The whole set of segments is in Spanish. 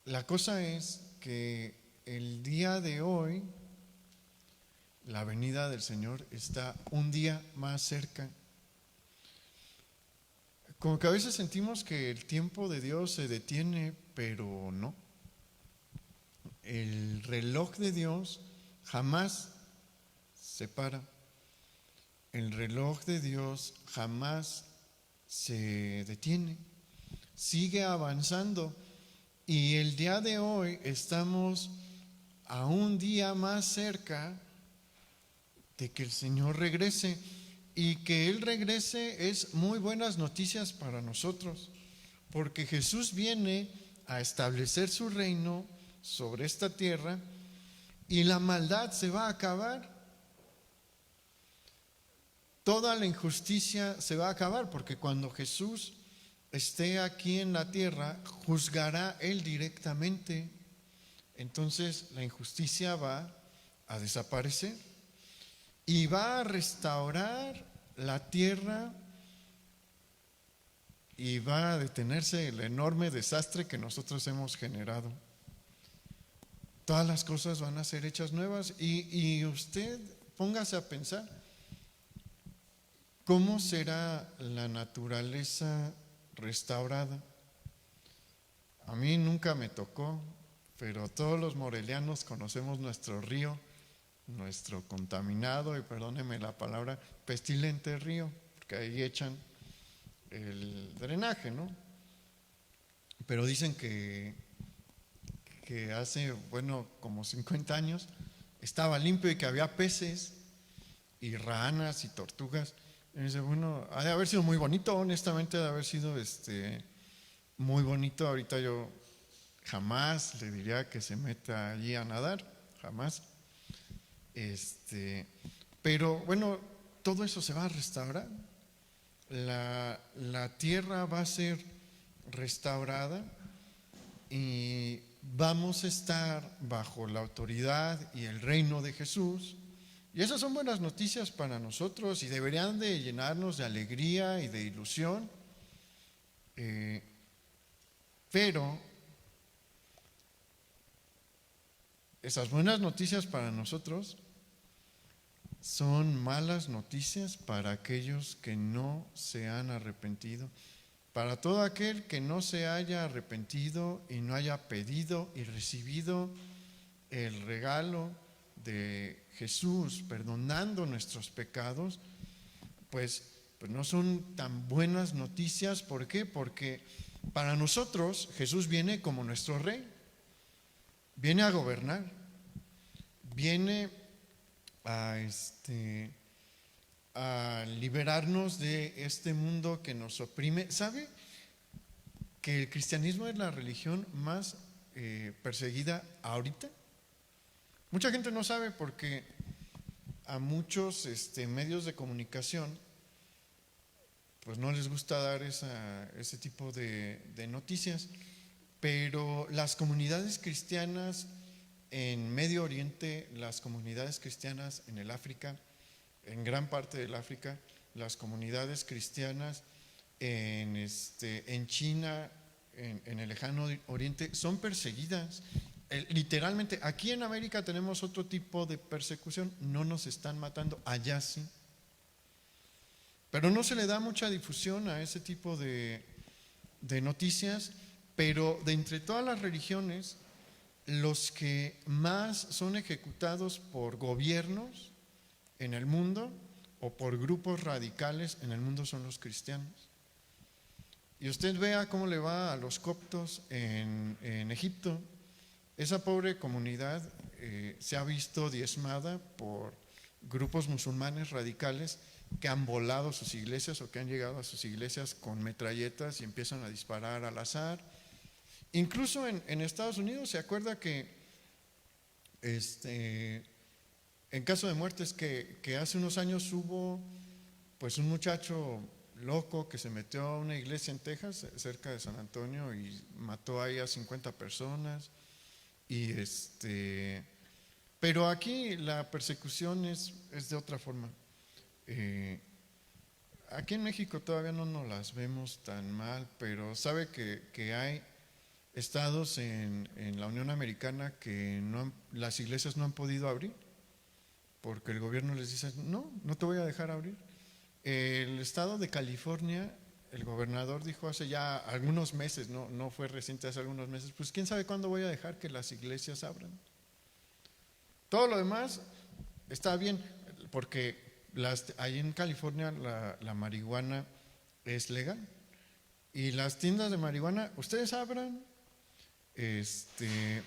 La cosa es que el día de hoy, la venida del Señor está un día más cerca. Como que a veces sentimos que el tiempo de Dios se detiene, pero no. El reloj de Dios jamás se para. El reloj de Dios jamás se detiene. Sigue avanzando. Y el día de hoy estamos a un día más cerca de que el Señor regrese. Y que Él regrese es muy buenas noticias para nosotros, porque Jesús viene a establecer su reino sobre esta tierra y la maldad se va a acabar. Toda la injusticia se va a acabar, porque cuando Jesús esté aquí en la tierra, juzgará Él directamente. Entonces la injusticia va a desaparecer y va a restaurar la tierra y va a detenerse el enorme desastre que nosotros hemos generado. Todas las cosas van a ser hechas nuevas y usted póngase a pensar, ¿cómo será la naturaleza restaurada? A mí nunca me tocó, pero todos los morelianos conocemos nuestro río, nuestro contaminado, y perdóneme la palabra, pestilente río, porque ahí echan el drenaje, ¿no? Pero dicen que hace, bueno, como 50 años estaba limpio y que había peces y ranas y tortugas. Y dice, bueno, ha de haber sido muy bonito, honestamente, ha de haber sido muy bonito. Ahorita yo jamás le diría que se meta allí a nadar, jamás. Pero bueno, todo eso se va a restaurar. La tierra va a ser restaurada y vamos a estar bajo la autoridad y el reino de Jesús. Y esas son buenas noticias para nosotros y deberían de llenarnos de alegría y de ilusión. Pero esas buenas noticias para nosotros son malas noticias para aquellos que no se han arrepentido. Para todo aquel que no se haya arrepentido y no haya pedido y recibido el regalo de Jesús perdonando nuestros pecados, pues no son tan buenas noticias. ¿Por qué? Porque para nosotros Jesús viene como nuestro rey, viene a gobernar, viene a liberarnos de este mundo que nos oprime. ¿Sabe que el cristianismo es la religión más perseguida ahorita? Mucha gente no sabe porque a muchos medios de comunicación pues no les gusta dar ese tipo de noticias, pero las comunidades cristianas en Medio Oriente, las comunidades cristianas en el África, en gran parte del África, las comunidades cristianas en China, en el lejano oriente, son perseguidas. Literalmente, aquí en América tenemos otro tipo de persecución, no nos están matando, allá sí. Pero no se le da mucha difusión a ese tipo de noticias, pero de entre todas las religiones, los que más son ejecutados por gobiernos en el mundo o por grupos radicales en el mundo son los cristianos. Y usted vea cómo le va a los coptos en Egipto. Esa pobre comunidad se ha visto diezmada por grupos musulmanes radicales que han volado sus iglesias o que han llegado a sus iglesias con metralletas y empiezan a disparar al azar. Incluso en Estados Unidos se acuerda que en caso de muertes que hace unos años hubo pues un muchacho loco que se metió a una iglesia en Texas, cerca de San Antonio, y mató ahí a 50 personas. Pero aquí la persecución es de otra forma. Aquí en México todavía no nos las vemos tan mal, pero sabe que hay estados en la Unión Americana que las iglesias no han podido abrir, porque el gobierno les dice, no, no te voy a dejar abrir. El estado de California, el gobernador dijo hace ya algunos meses, no fue reciente, hace algunos meses, pues quién sabe cuándo voy a dejar que las iglesias abran. Todo lo demás está bien, porque ahí en California la marihuana es legal. Y las tiendas de marihuana, ustedes abran, si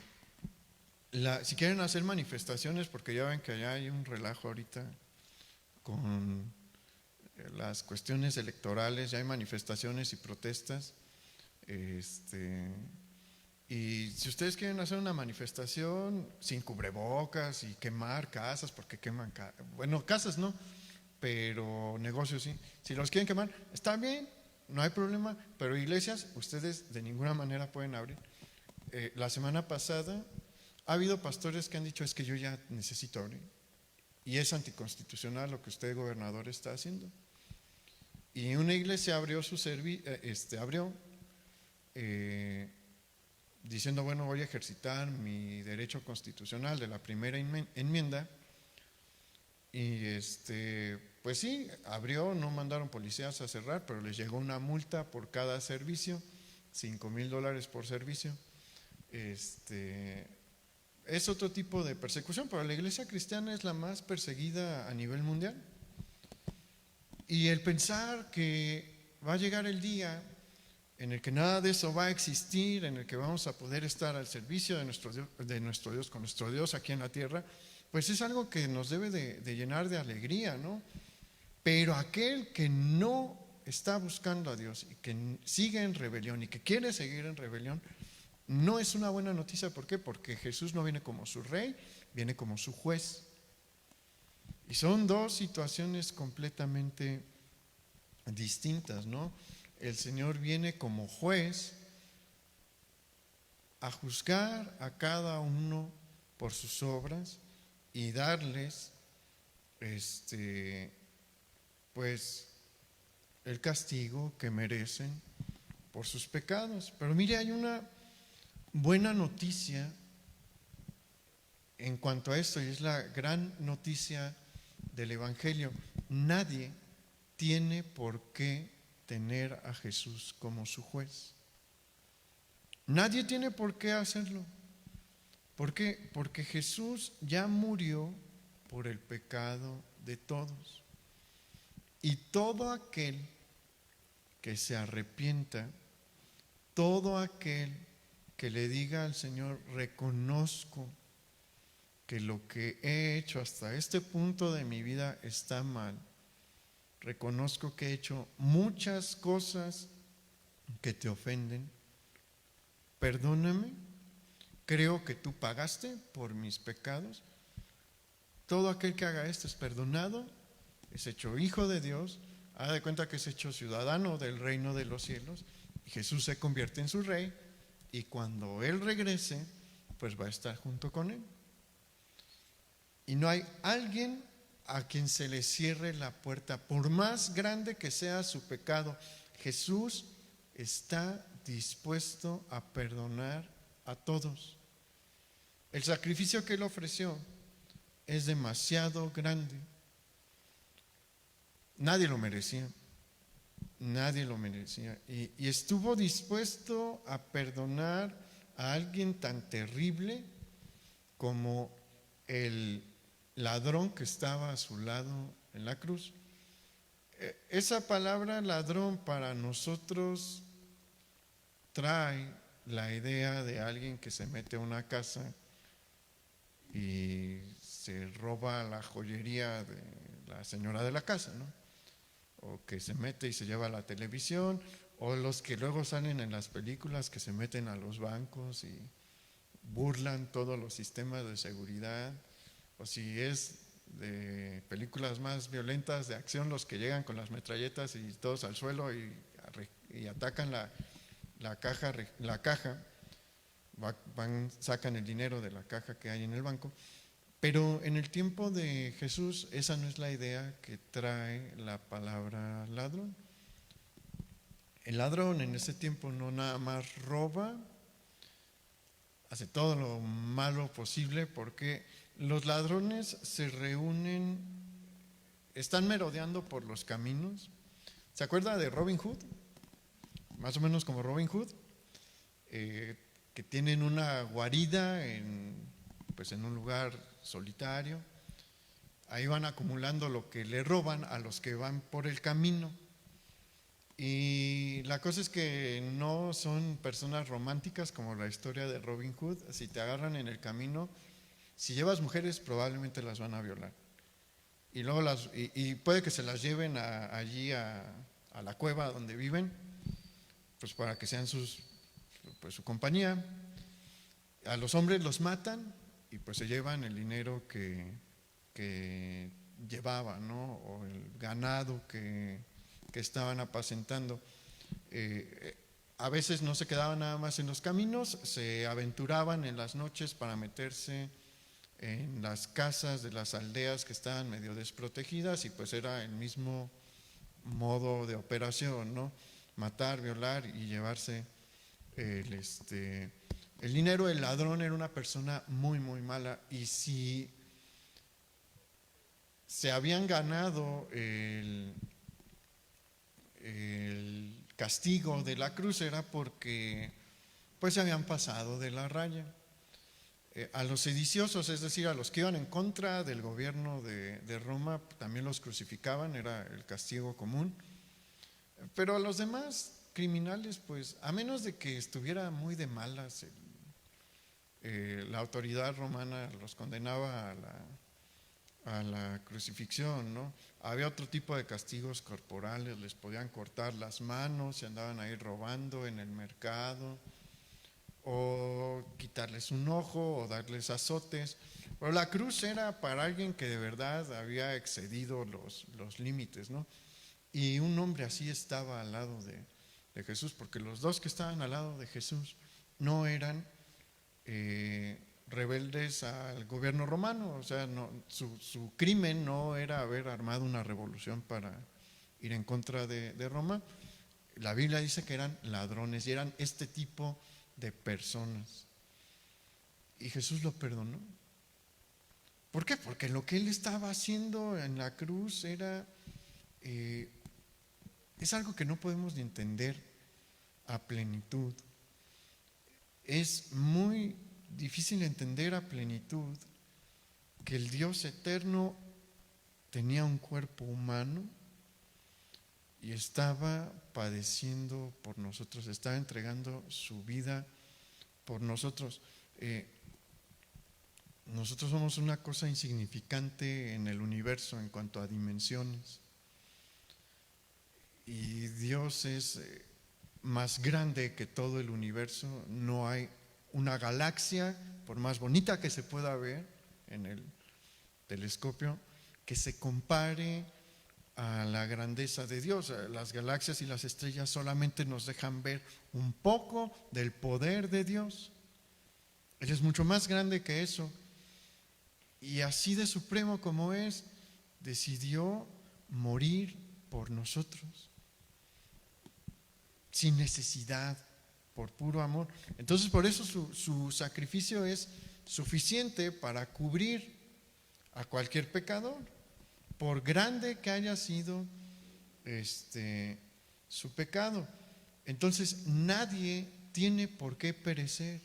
quieren hacer manifestaciones, porque ya ven que allá hay un relajo ahorita con las cuestiones electorales, ya hay manifestaciones y protestas. Y si ustedes quieren hacer una manifestación sin cubrebocas y quemar casas, porque queman bueno, casas no, pero negocios sí. Si los quieren quemar, está bien, no hay problema, pero iglesias ustedes de ninguna manera pueden abrir. La semana pasada ha habido pastores que han dicho, es que yo ya necesito abrir, y es anticonstitucional lo que usted, gobernador, está haciendo. Y una iglesia abrió su servicio, diciendo, bueno, voy a ejercitar mi derecho constitucional de la primera enmienda. Y pues sí, abrió, no mandaron policías a cerrar, pero les llegó una multa por cada servicio, $5,000 por servicio. Es otro tipo de persecución, pero la iglesia cristiana es la más perseguida a nivel mundial. Y el pensar que va a llegar el día en el que nada de eso va a existir, en el que vamos a poder estar al servicio de nuestro Dios, con nuestro Dios aquí en la tierra, pues es algo que nos debe de llenar de alegría, ¿no? Pero aquel que no está buscando a Dios y que sigue en rebelión y que quiere seguir en rebelión, no es una buena noticia. ¿Por qué? Porque Jesús no viene como su rey, viene como su juez. Y son dos situaciones completamente distintas, ¿no? El Señor viene como juez a juzgar a cada uno por sus obras y darles pues el castigo que merecen por sus pecados. Pero mire, hay una buena noticia en cuanto a esto, y es la gran noticia del Evangelio. Nadie tiene por qué tener a Jesús como su juez. Nadie tiene por qué hacerlo. ¿Por qué? Porque Jesús ya murió por el pecado de todos. Y todo aquel que se arrepienta, todo aquel que le diga al Señor, reconozco que lo que he hecho hasta este punto de mi vida está mal, reconozco que he hecho muchas cosas que te ofenden, perdóname, creo que tú pagaste por mis pecados. Todo aquel que haga esto es perdonado, es hecho hijo de Dios, haga de cuenta que es hecho ciudadano del reino de los cielos, y Jesús se convierte en su rey, y cuando Él regrese, pues va a estar junto con Él. Y no hay alguien a quien se le cierre la puerta, por más grande que sea su pecado. Jesús está dispuesto a perdonar a todos. El sacrificio que Él ofreció es demasiado grande. Nadie lo merecía. Nadie lo merecía. Y estuvo dispuesto a perdonar a alguien tan terrible como el ladrón que estaba a su lado en la cruz. Esa palabra ladrón para nosotros trae la idea de alguien que se mete a una casa y se roba la joyería de la señora de la casa, ¿no? O que se mete y se lleva la televisión, o los que luego salen en las películas que se meten a los bancos y burlan todos los sistemas de seguridad, o si es de películas más violentas de acción, los que llegan con las metralletas y todos al suelo y atacan la caja, sacan el dinero de la caja que hay en el banco. Pero en el tiempo de Jesús esa no es la idea que trae la palabra ladrón. El ladrón en ese tiempo no nada más roba, hace todo lo malo posible porque los ladrones se reúnen, están merodeando por los caminos. ¿Se acuerda de Robin Hood? Más o menos como Robin Hood, que tienen una guarida pues en un lugar solitario. Ahí van acumulando lo que le roban a los que van por el camino. Y la cosa es que no son personas románticas como la historia de Robin Hood. Si te agarran en el camino, si llevas mujeres probablemente las van a violar. Y luego y puede que se las lleven allí a la cueva donde viven, pues para que sean pues su compañía. A los hombres los matan y pues se llevan el dinero que llevaban, ¿no? O el ganado que estaban apacentando. A veces no se quedaban nada más en los caminos, se aventuraban en las noches para meterse en las casas de las aldeas que estaban medio desprotegidas, y pues era el mismo modo de operación, ¿no? Matar, violar y llevarse el dinero. El ladrón era una persona muy, muy mala, y si se habían ganado el castigo de la cruz era porque pues se habían pasado de la raya. A los sediciosos, es decir, a los que iban en contra del gobierno de Roma, también los crucificaban, era el castigo común. Pero a los demás criminales, pues a menos de que estuviera muy de malas, la autoridad romana los condenaba a la crucifixión, ¿no? Había otro tipo de castigos corporales, les podían cortar las manos si andaban ahí robando en el mercado, o quitarles un ojo, o darles azotes. Pero la cruz era para alguien que de verdad había excedido los límites, ¿no? Y un hombre así estaba al lado de Jesús, porque los dos que estaban al lado de Jesús no eran rebeldes al gobierno romano. O sea, su crimen no era haber armado una revolución para ir en contra de Roma. La Biblia dice que eran ladrones y eran este tipo de personas. Y Jesús lo perdonó. ¿Por qué? Porque lo que él estaba haciendo en la cruz es algo que no podemos ni entender a plenitud. Es muy difícil entender a plenitud que el Dios eterno tenía un cuerpo humano y estaba padeciendo por nosotros, estaba entregando su vida por nosotros. Nosotros somos una cosa insignificante en el universo en cuanto a dimensiones, y Dios es más grande que todo el universo. No hay una galaxia, por más bonita que se pueda ver en el telescopio, que se compare a la grandeza de Dios. Las galaxias y las estrellas solamente nos dejan ver un poco del poder de Dios. Él es mucho más grande que eso, y así de supremo como es, decidió morir por nosotros sin necesidad, por puro amor. Entonces, por eso su sacrificio es suficiente para cubrir a cualquier pecador, por grande que haya sido su pecado. Entonces, nadie tiene por qué perecer.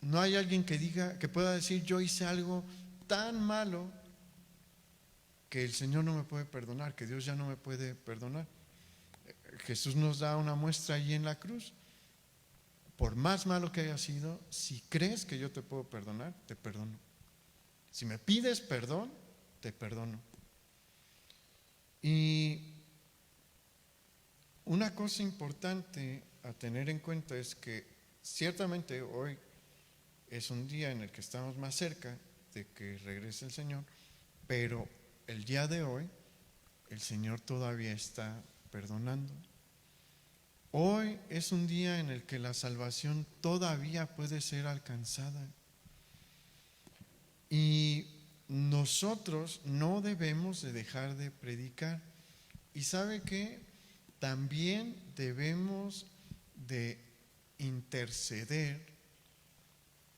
No hay alguien que pueda decir: yo hice algo tan malo que el Señor no me puede perdonar, que Dios ya no me puede perdonar. Jesús nos da una muestra allí en la cruz. Por más malo que haya sido, si crees que yo te puedo perdonar, te perdono. Si me pides perdón, te perdono. Y una cosa importante a tener en cuenta es que ciertamente hoy es un día en el que estamos más cerca de que regrese el Señor, pero el día de hoy el Señor todavía está perdonando. Hoy es un día en el que la salvación todavía puede ser alcanzada, y nosotros no debemos de dejar de predicar. Y ¿sabe qué? También debemos de interceder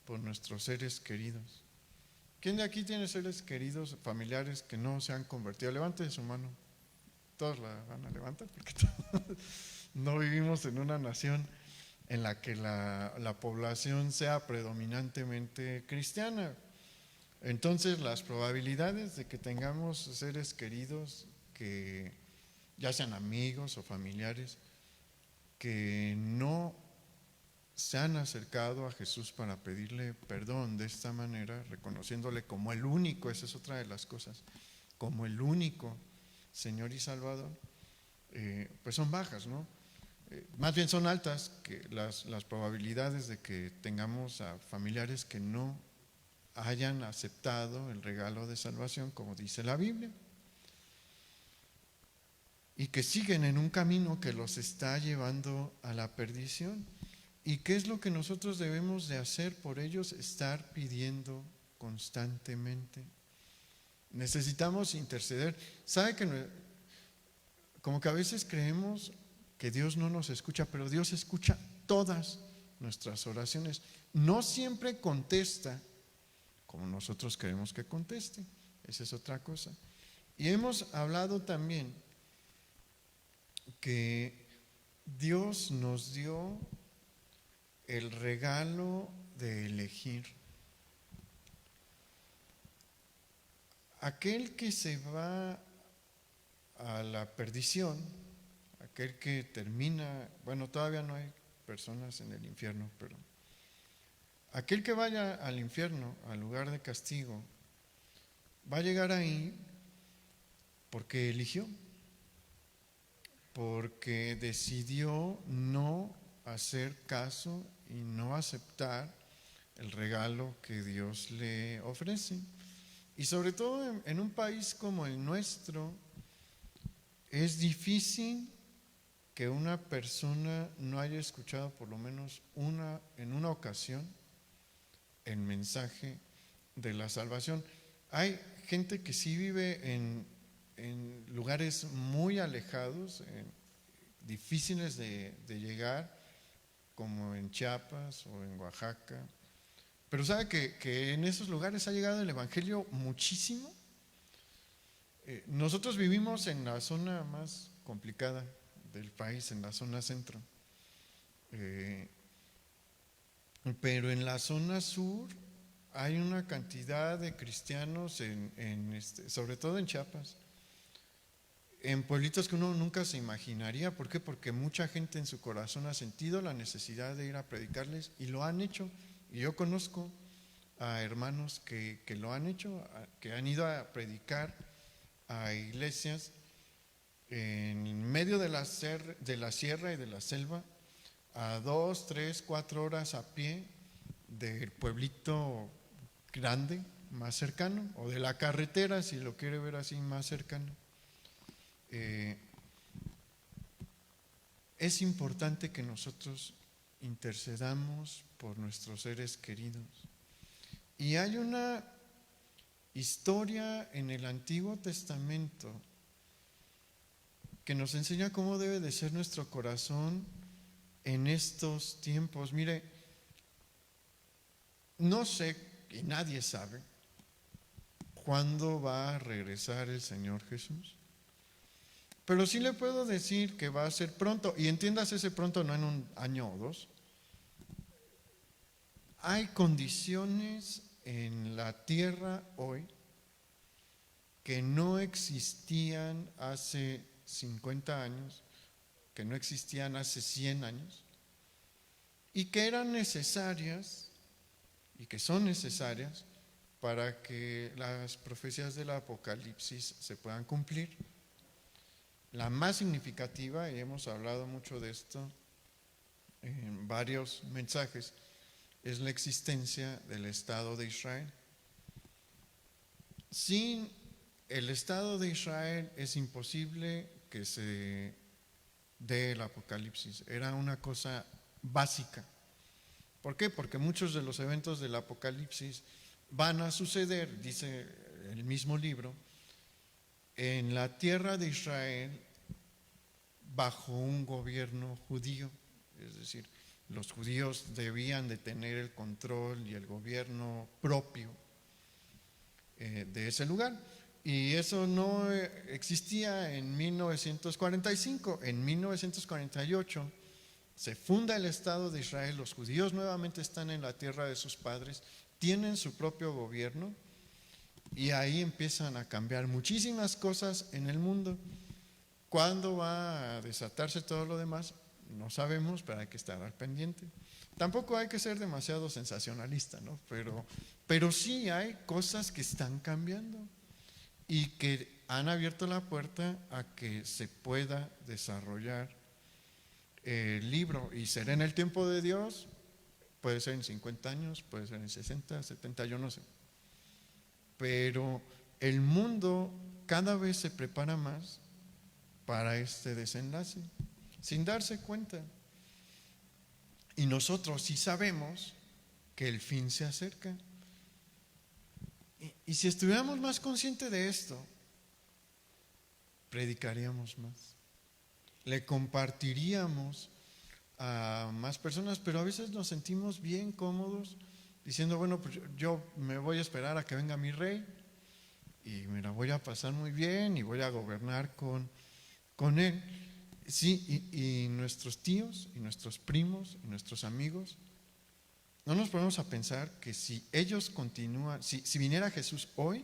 por nuestros seres queridos. ¿Quién de aquí tiene seres queridos, familiares que no se han convertido? Levante su mano. Todos la van a levantar porque no vivimos en una nación en la que la población sea predominantemente cristiana. Entonces, las probabilidades de que tengamos seres queridos, que ya sean amigos o familiares, que no se han acercado a Jesús para pedirle perdón de esta manera, reconociéndole como el único, esa es otra de las cosas, como el único Señor y Salvador, pues son bajas, ¿no? Más bien son altas que las probabilidades de que tengamos a familiares que no hayan aceptado el regalo de salvación, como dice la Biblia, y que siguen en un camino que los está llevando a la perdición. ¿Y qué es lo que nosotros debemos de hacer por ellos? Estar pidiendo constantemente. Necesitamos interceder. ¿Sabe que como que a veces creemos que Dios no nos escucha, pero Dios escucha todas nuestras oraciones? No siempre contesta como nosotros queremos que conteste. Esa es otra cosa. Y hemos hablado también que Dios nos dio el regalo de elegir. Aquel que se va a la perdición, aquel que termina, bueno, todavía no hay personas en el infierno, pero aquel que vaya al infierno, al lugar de castigo, va a llegar ahí porque eligió, porque decidió no hacer caso y no aceptar el regalo que Dios le ofrece. Y sobre todo en un país como el nuestro, es difícil que una persona no haya escuchado por lo menos en una ocasión el mensaje de la salvación. Hay gente que sí vive en lugares muy alejados, difíciles de llegar, como en Chiapas o en Oaxaca, pero sabe que en esos lugares ha llegado el evangelio muchísimo. Nosotros vivimos en la zona más complicada del país, en la zona centro, pero en la zona sur hay una cantidad de cristianos, sobre todo en Chiapas, en pueblitos que uno nunca se imaginaría. ¿Por qué? Porque mucha gente en su corazón ha sentido la necesidad de ir a predicarles y lo han hecho. Y yo conozco a hermanos que lo han hecho, que han ido a predicar a iglesias en medio de la sierra y de la selva, a 2, 3, 4 horas a pie del pueblito grande más cercano, o de la carretera, si lo quiere ver así, más cercano. Es importante que nosotros intercedamos por nuestros seres queridos. Y hay una historia en el Antiguo Testamento que nos enseña cómo debe de ser nuestro corazón en estos tiempos. Mire, no sé y nadie sabe cuándo va a regresar el Señor Jesús, pero sí le puedo decir que va a ser pronto, y entiéndase ese pronto no en un año o dos. Hay condiciones en la tierra hoy que no existían hace 50 años, que no existían hace 100 años, y que eran necesarias y que son necesarias para que las profecías del Apocalipsis se puedan cumplir. La más significativa, y hemos hablado mucho de esto en varios mensajes, es la existencia del Estado de Israel. Sin el Estado de Israel es imposible que se dé el Apocalipsis. Era una cosa básica. ¿Por qué? Porque muchos de los eventos del Apocalipsis van a suceder, dice el mismo libro, en la tierra de Israel bajo un gobierno judío. Es decir, los judíos debían de tener el control y el gobierno propio de ese lugar. Y eso no existía en 1945. En 1948 se funda el Estado de Israel, los judíos nuevamente están en la tierra de sus padres, tienen su propio gobierno y ahí empiezan a cambiar muchísimas cosas en el mundo. ¿Cuándo va a desatarse todo lo demás? No sabemos, pero hay que estar al pendiente. Tampoco hay que ser demasiado sensacionalista, ¿no? Pero sí hay cosas que están cambiando y que han abierto la puerta a que se pueda desarrollar el libro. Y será en el tiempo de Dios, puede ser en 50 años, puede ser en 60, 70, yo no sé. Pero el mundo cada vez se prepara más para este desenlace, sin darse cuenta. Y nosotros sí sabemos que el fin se acerca. Y si estuviéramos más conscientes de esto, predicaríamos más, le compartiríamos a más personas, pero a veces nos sentimos bien cómodos diciendo, bueno, pues yo me voy a esperar a que venga mi rey y me la voy a pasar muy bien y voy a gobernar con él. Sí, y nuestros tíos y nuestros primos y nuestros amigos, no nos ponemos a pensar que si ellos continúan, si viniera Jesús hoy,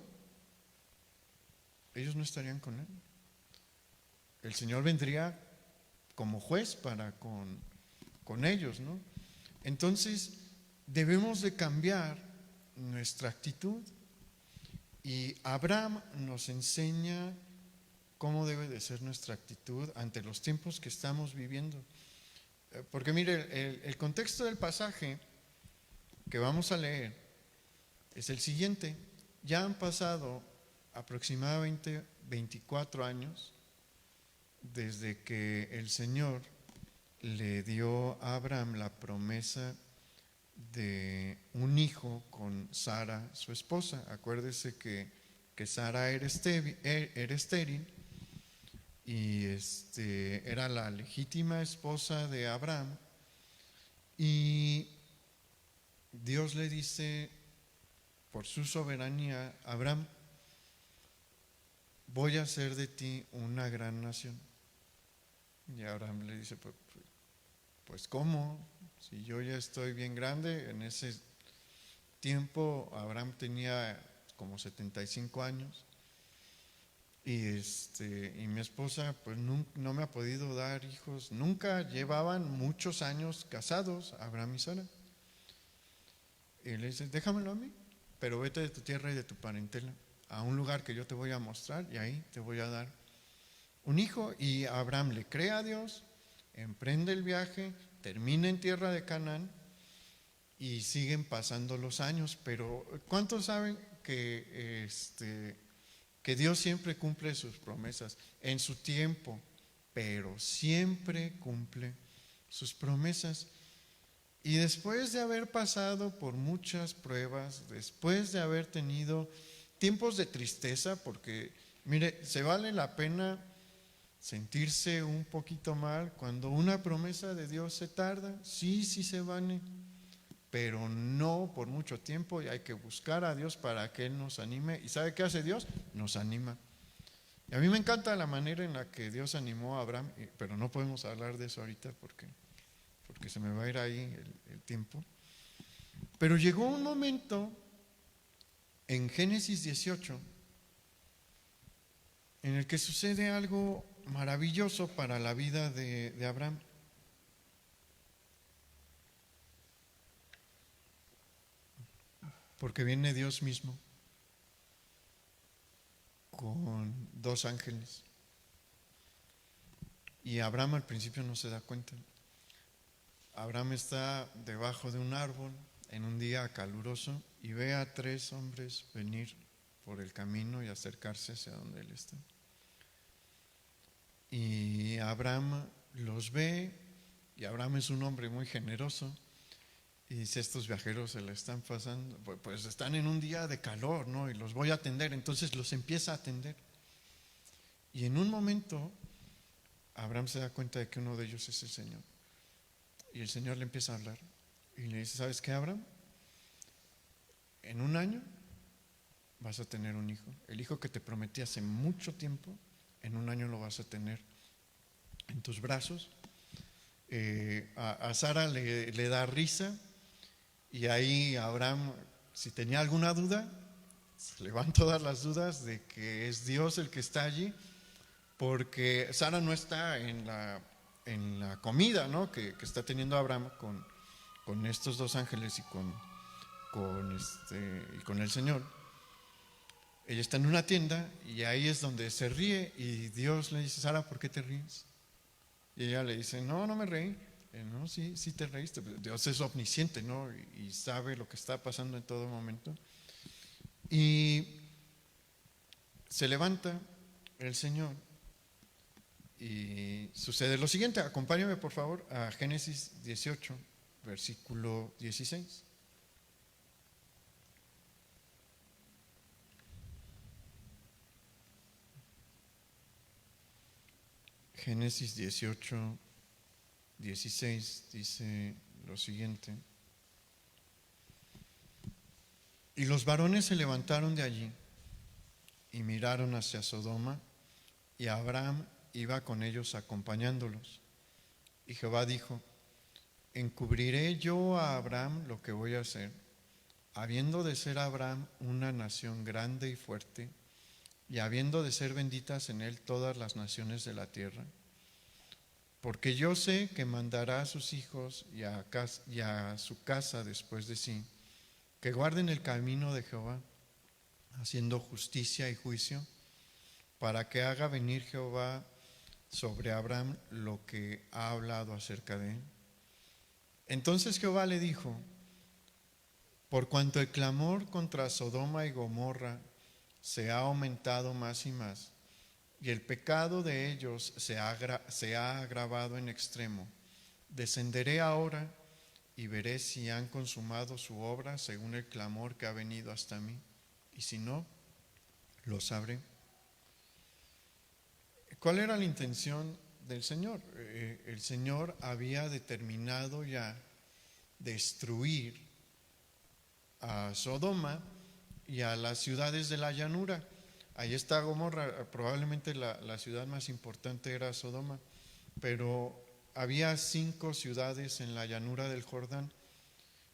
ellos no estarían con él. El Señor vendría como juez para con ellos, ¿no? Entonces debemos de cambiar nuestra actitud, y Abraham nos enseña cómo debe de ser nuestra actitud ante los tiempos que estamos viviendo. Porque mire, el contexto del pasaje que vamos a leer es el siguiente. Ya han pasado aproximadamente 24 años desde que el Señor le dio a Abraham la promesa de un hijo con Sara, su esposa. Acuérdese que Sara era estéril y era la legítima esposa de Abraham, y Dios le dice por su soberanía: Abraham, voy a hacer de ti una gran nación. Y Abraham le dice, pues ¿cómo? Si yo ya estoy bien grande. En ese tiempo Abraham tenía como 75 años y mi esposa pues no me ha podido dar hijos. Nunca llevaban muchos años casados, Abraham y Sara. Y le dice, déjamelo a mí, pero vete de tu tierra y de tu parentela a un lugar que yo te voy a mostrar y ahí te voy a dar un hijo. Y Abraham le cree a Dios, emprende el viaje, termina en tierra de Canaán y siguen pasando los años. Pero ¿cuántos saben que Dios siempre cumple sus promesas en su tiempo, pero siempre cumple sus promesas? Y después de haber pasado por muchas pruebas, después de haber tenido tiempos de tristeza, porque mire, se vale la pena sentirse un poquito mal cuando una promesa de Dios se tarda, sí se vale, pero no por mucho tiempo, y hay que buscar a Dios para que Él nos anime. ¿Y sabe qué hace Dios? Nos anima. Y a mí me encanta la manera en la que Dios animó a Abraham, pero no podemos hablar de eso ahorita porque se me va a ir ahí el tiempo. Pero llegó un momento en Génesis 18 en el que sucede algo maravilloso para la vida de Abraham. Porque viene Dios mismo con 2 ángeles. Y Abraham al principio no se da cuenta. Abraham está debajo de un árbol en un día caluroso y ve a 3 hombres venir por el camino y acercarse hacia donde él está. Y Abraham los ve, y Abraham es un hombre muy generoso, y dice, estos viajeros se la están pasando, pues están en un día de calor, ¿no? Y los voy a atender. Entonces los empieza a atender. Y en un momento Abraham se da cuenta de que uno de ellos es el Señor. Y el Señor le empieza a hablar y le dice: ¿sabes qué, Abraham? En un año vas a tener un hijo. El hijo que te prometí hace mucho tiempo, en un año lo vas a tener en tus brazos. A Sara le da risa, y ahí Abraham, si tenía alguna duda, se le van todas las dudas de que es Dios el que está allí, porque Sara no está en la comida, ¿no?, que está teniendo Abraham con estos dos ángeles y con el Señor. Ella está en una tienda y ahí es donde se ríe, y Dios le dice: Sara, ¿por qué te ríes? Y ella le dice: no, no me reí. No, sí, sí te reíste. Dios es omnisciente, ¿no? Y sabe lo que está pasando en todo momento. Y se levanta el Señor y sucede lo siguiente. Acompáñame por favor a Génesis 18, versículo 16. Génesis 18, 16 dice lo siguiente: y los varones se levantaron de allí y miraron hacia Sodoma, y Abraham iba con ellos acompañándolos. Y Jehová dijo: ¿encubriré yo a Abraham lo que voy a hacer, habiendo de ser Abraham una nación grande y fuerte, y habiendo de ser benditas en él todas las naciones de la tierra? Porque yo sé que mandará a sus hijos y a su casa después de sí, que guarden el camino de Jehová, haciendo justicia y juicio, para que haga venir Jehová sobre Abraham lo que ha hablado acerca de él. Entonces Jehová le dijo: por cuanto el clamor contra Sodoma y Gomorra se ha aumentado más y más, y el pecado de ellos se ha agravado en extremo, descenderé ahora y veré si han consumado su obra según el clamor que ha venido hasta mí, y si no, lo sabré. ¿Cuál era la intención del Señor? El Señor había determinado ya destruir a Sodoma y a las ciudades de la llanura. Ahí está Gomorra, probablemente la ciudad más importante era Sodoma, pero había 5 ciudades en la llanura del Jordán.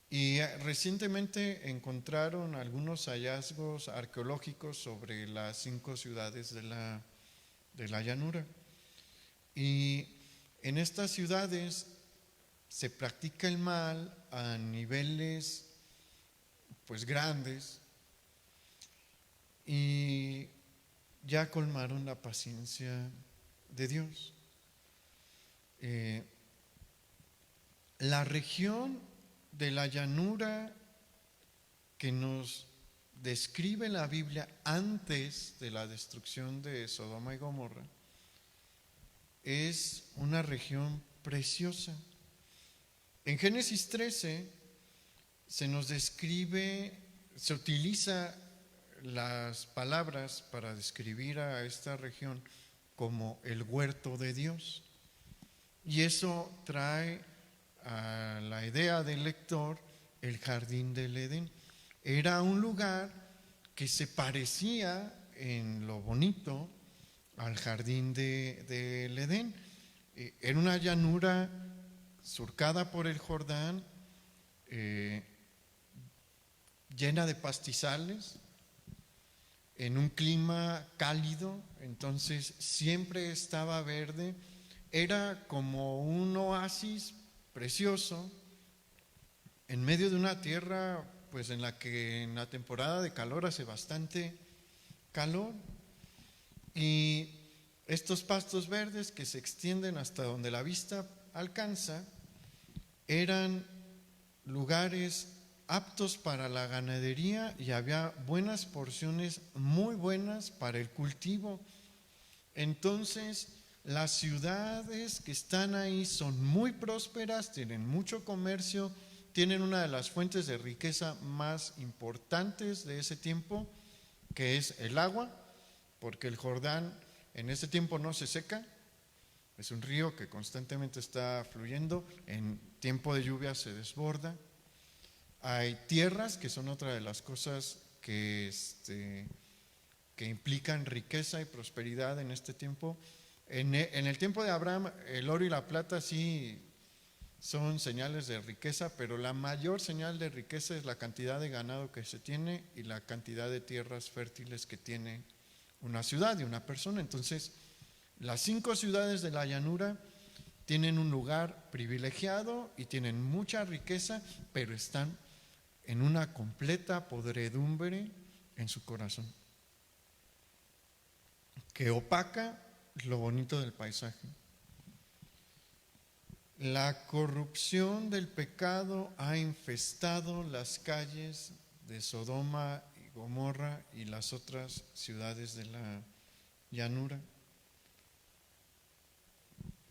Y recientemente encontraron algunos hallazgos arqueológicos sobre las 5 ciudades de la llanura. Y en estas ciudades se practica el mal a niveles pues grandes, y ya colmaron la paciencia de Dios. La región de la llanura que nos describe la Biblia antes de la destrucción de Sodoma y Gomorra es una región preciosa. En Génesis 13 se nos describe, se utiliza las palabras para describir a esta región como el huerto de Dios. Y eso trae a la idea del lector el jardín del Edén. Era un lugar que se parecía en lo bonito al jardín del Edén. Era una llanura surcada por el Jordán, llena de pastizales, en un clima cálido, entonces siempre estaba verde. Era como un oasis precioso en medio de una tierra pues en la que en la temporada de calor hace bastante calor, y estos pastos verdes que se extienden hasta donde la vista alcanza eran lugares aptos para la ganadería, y había buenas porciones muy buenas para el cultivo. Entonces las ciudades que están ahí son muy prósperas, tienen mucho comercio, tienen una de las fuentes de riqueza más importantes de ese tiempo, que es el agua, porque el Jordán en ese tiempo no se seca, Es un río que constantemente está fluyendo, en tiempo de lluvia se desborda. Hay tierras, que son otra de las cosas que implican riqueza y prosperidad en este tiempo. En el tiempo de Abraham, el oro y la plata sí son señales de riqueza, pero la mayor señal de riqueza es la cantidad de ganado que se tiene y la cantidad de tierras fértiles que tiene una ciudad y una persona. Entonces, las 5 ciudades de la llanura tienen un lugar privilegiado y tienen mucha riqueza, pero están en una completa podredumbre en su corazón, que opaca lo bonito del paisaje. La corrupción del pecado ha infestado las calles de Sodoma y Gomorra y las otras ciudades de la llanura.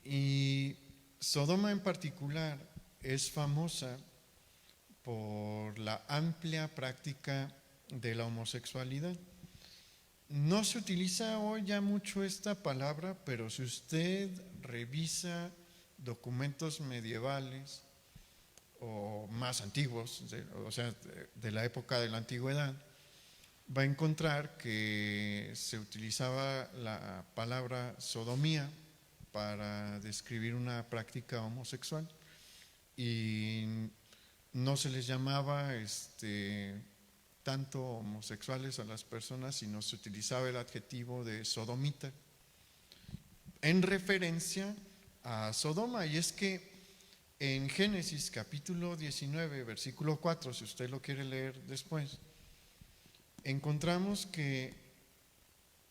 Y Sodoma en particular es famosa por la amplia práctica de la homosexualidad. No se utiliza hoy ya mucho esta palabra, pero si usted revisa documentos medievales o más antiguos, de la época de la antigüedad, va a encontrar que se utilizaba la palabra sodomía para describir una práctica homosexual y no se les llamaba tanto homosexuales a las personas, sino se utilizaba el adjetivo de sodomita en referencia a Sodoma. Y es que en Génesis capítulo 19, versículo 4, si usted lo quiere leer después, encontramos que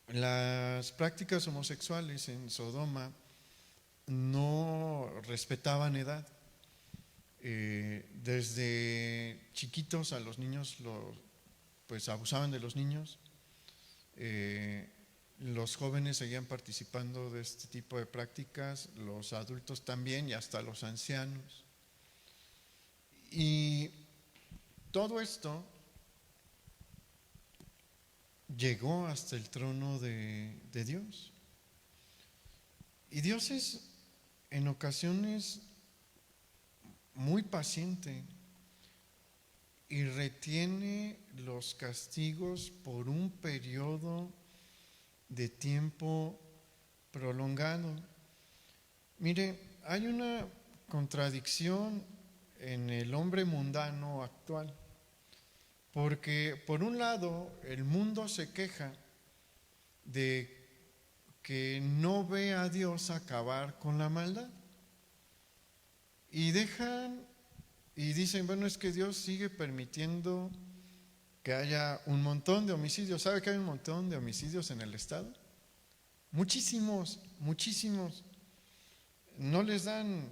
las prácticas homosexuales en Sodoma no respetaban edad. Desde chiquitos a los niños pues abusaban de los niños. Los jóvenes seguían participando de este tipo de prácticas, los adultos también y hasta los ancianos. Y todo esto llegó hasta el trono de Dios. Y Dios es en ocasiones muy paciente y retiene los castigos por un periodo de tiempo prolongado. Mire, hay una contradicción en el hombre mundano actual, porque por un lado el mundo se queja de que no ve a Dios acabar con la maldad y dicen, bueno, es que Dios sigue permitiendo que haya un montón de homicidios. ¿Sabe que hay un montón de homicidios en el estado? Muchísimos, muchísimos. No les dan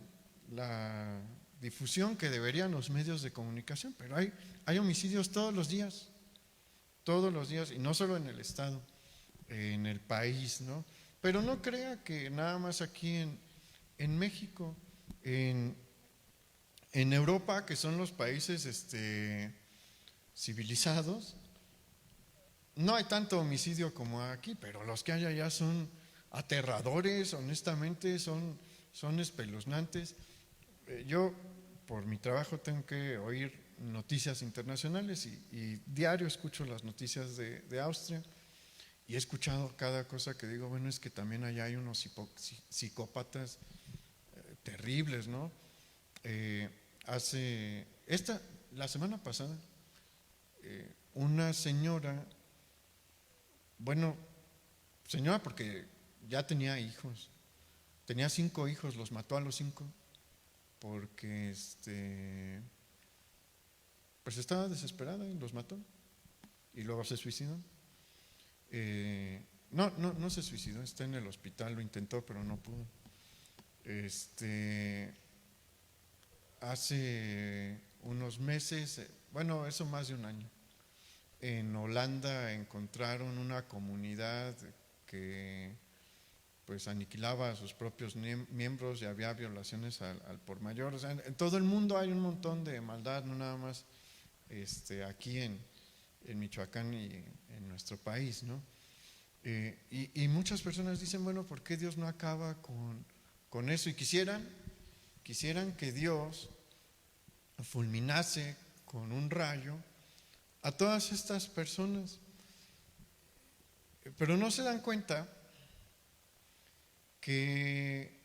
la difusión que deberían los medios de comunicación, pero hay homicidios todos los días, y no solo en el estado, en el país, ¿no? Pero no crea que nada más aquí en México, en Europa, que son los países civilizados, no hay tanto homicidio como aquí, pero los que hay allá son aterradores, honestamente, son espeluznantes. Yo, por mi trabajo, tengo que oír noticias internacionales y diario escucho las noticias de Austria y he escuchado cada cosa que digo, bueno, es que también allá hay unos psicópatas terribles, ¿no? La semana pasada, una señora, bueno, señora porque ya tenía hijos, tenía 5 hijos, los mató a los 5 porque pues estaba desesperada y los mató y luego se suicidó. No se suicidó, está en el hospital, lo intentó pero no pudo. Hace unos meses, bueno, eso más de un año, en Holanda encontraron una comunidad que pues aniquilaba a sus propios miembros y había violaciones al por mayor. O sea, en todo el mundo hay un montón de maldad, no nada más aquí en Michoacán y en nuestro país, ¿no? Y muchas personas dicen, bueno, ¿por qué Dios no acaba con eso y quisieran que Dios fulminase con un rayo a todas estas personas, pero no se dan cuenta que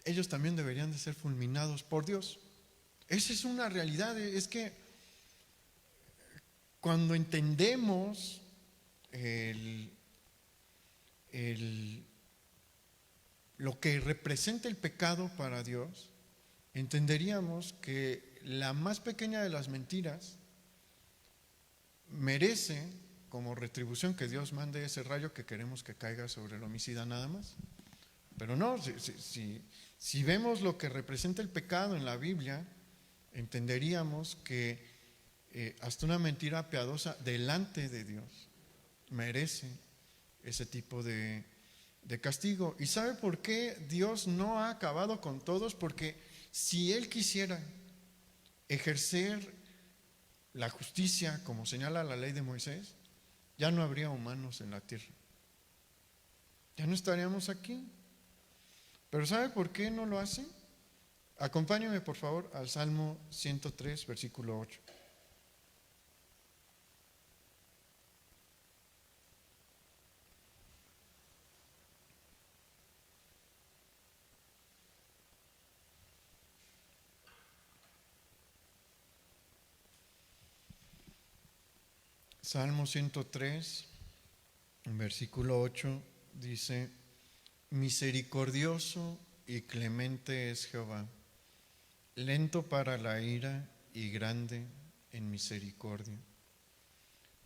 ellos también deberían de ser fulminados por Dios. Esa es una realidad. Es que cuando entendemos lo que representa el pecado para Dios, entenderíamos que la más pequeña de las mentiras merece como retribución que Dios mande ese rayo que queremos que caiga sobre el homicida nada más. Pero no, si vemos lo que representa el pecado en la Biblia, entenderíamos que hasta una mentira piadosa delante de Dios merece ese tipo de castigo. ¿Y sabe por qué Dios no ha acabado con todos? Porque si Él quisiera ejercer la justicia como señala la ley de Moisés, ya no habría humanos en la tierra, ya no estaríamos aquí. Pero ¿sabe por qué no lo hace? Acompáñeme por favor al Salmo 103, versículo 8. Salmo 103, versículo 8 dice: misericordioso y clemente es Jehová, lento para la ira y grande en misericordia.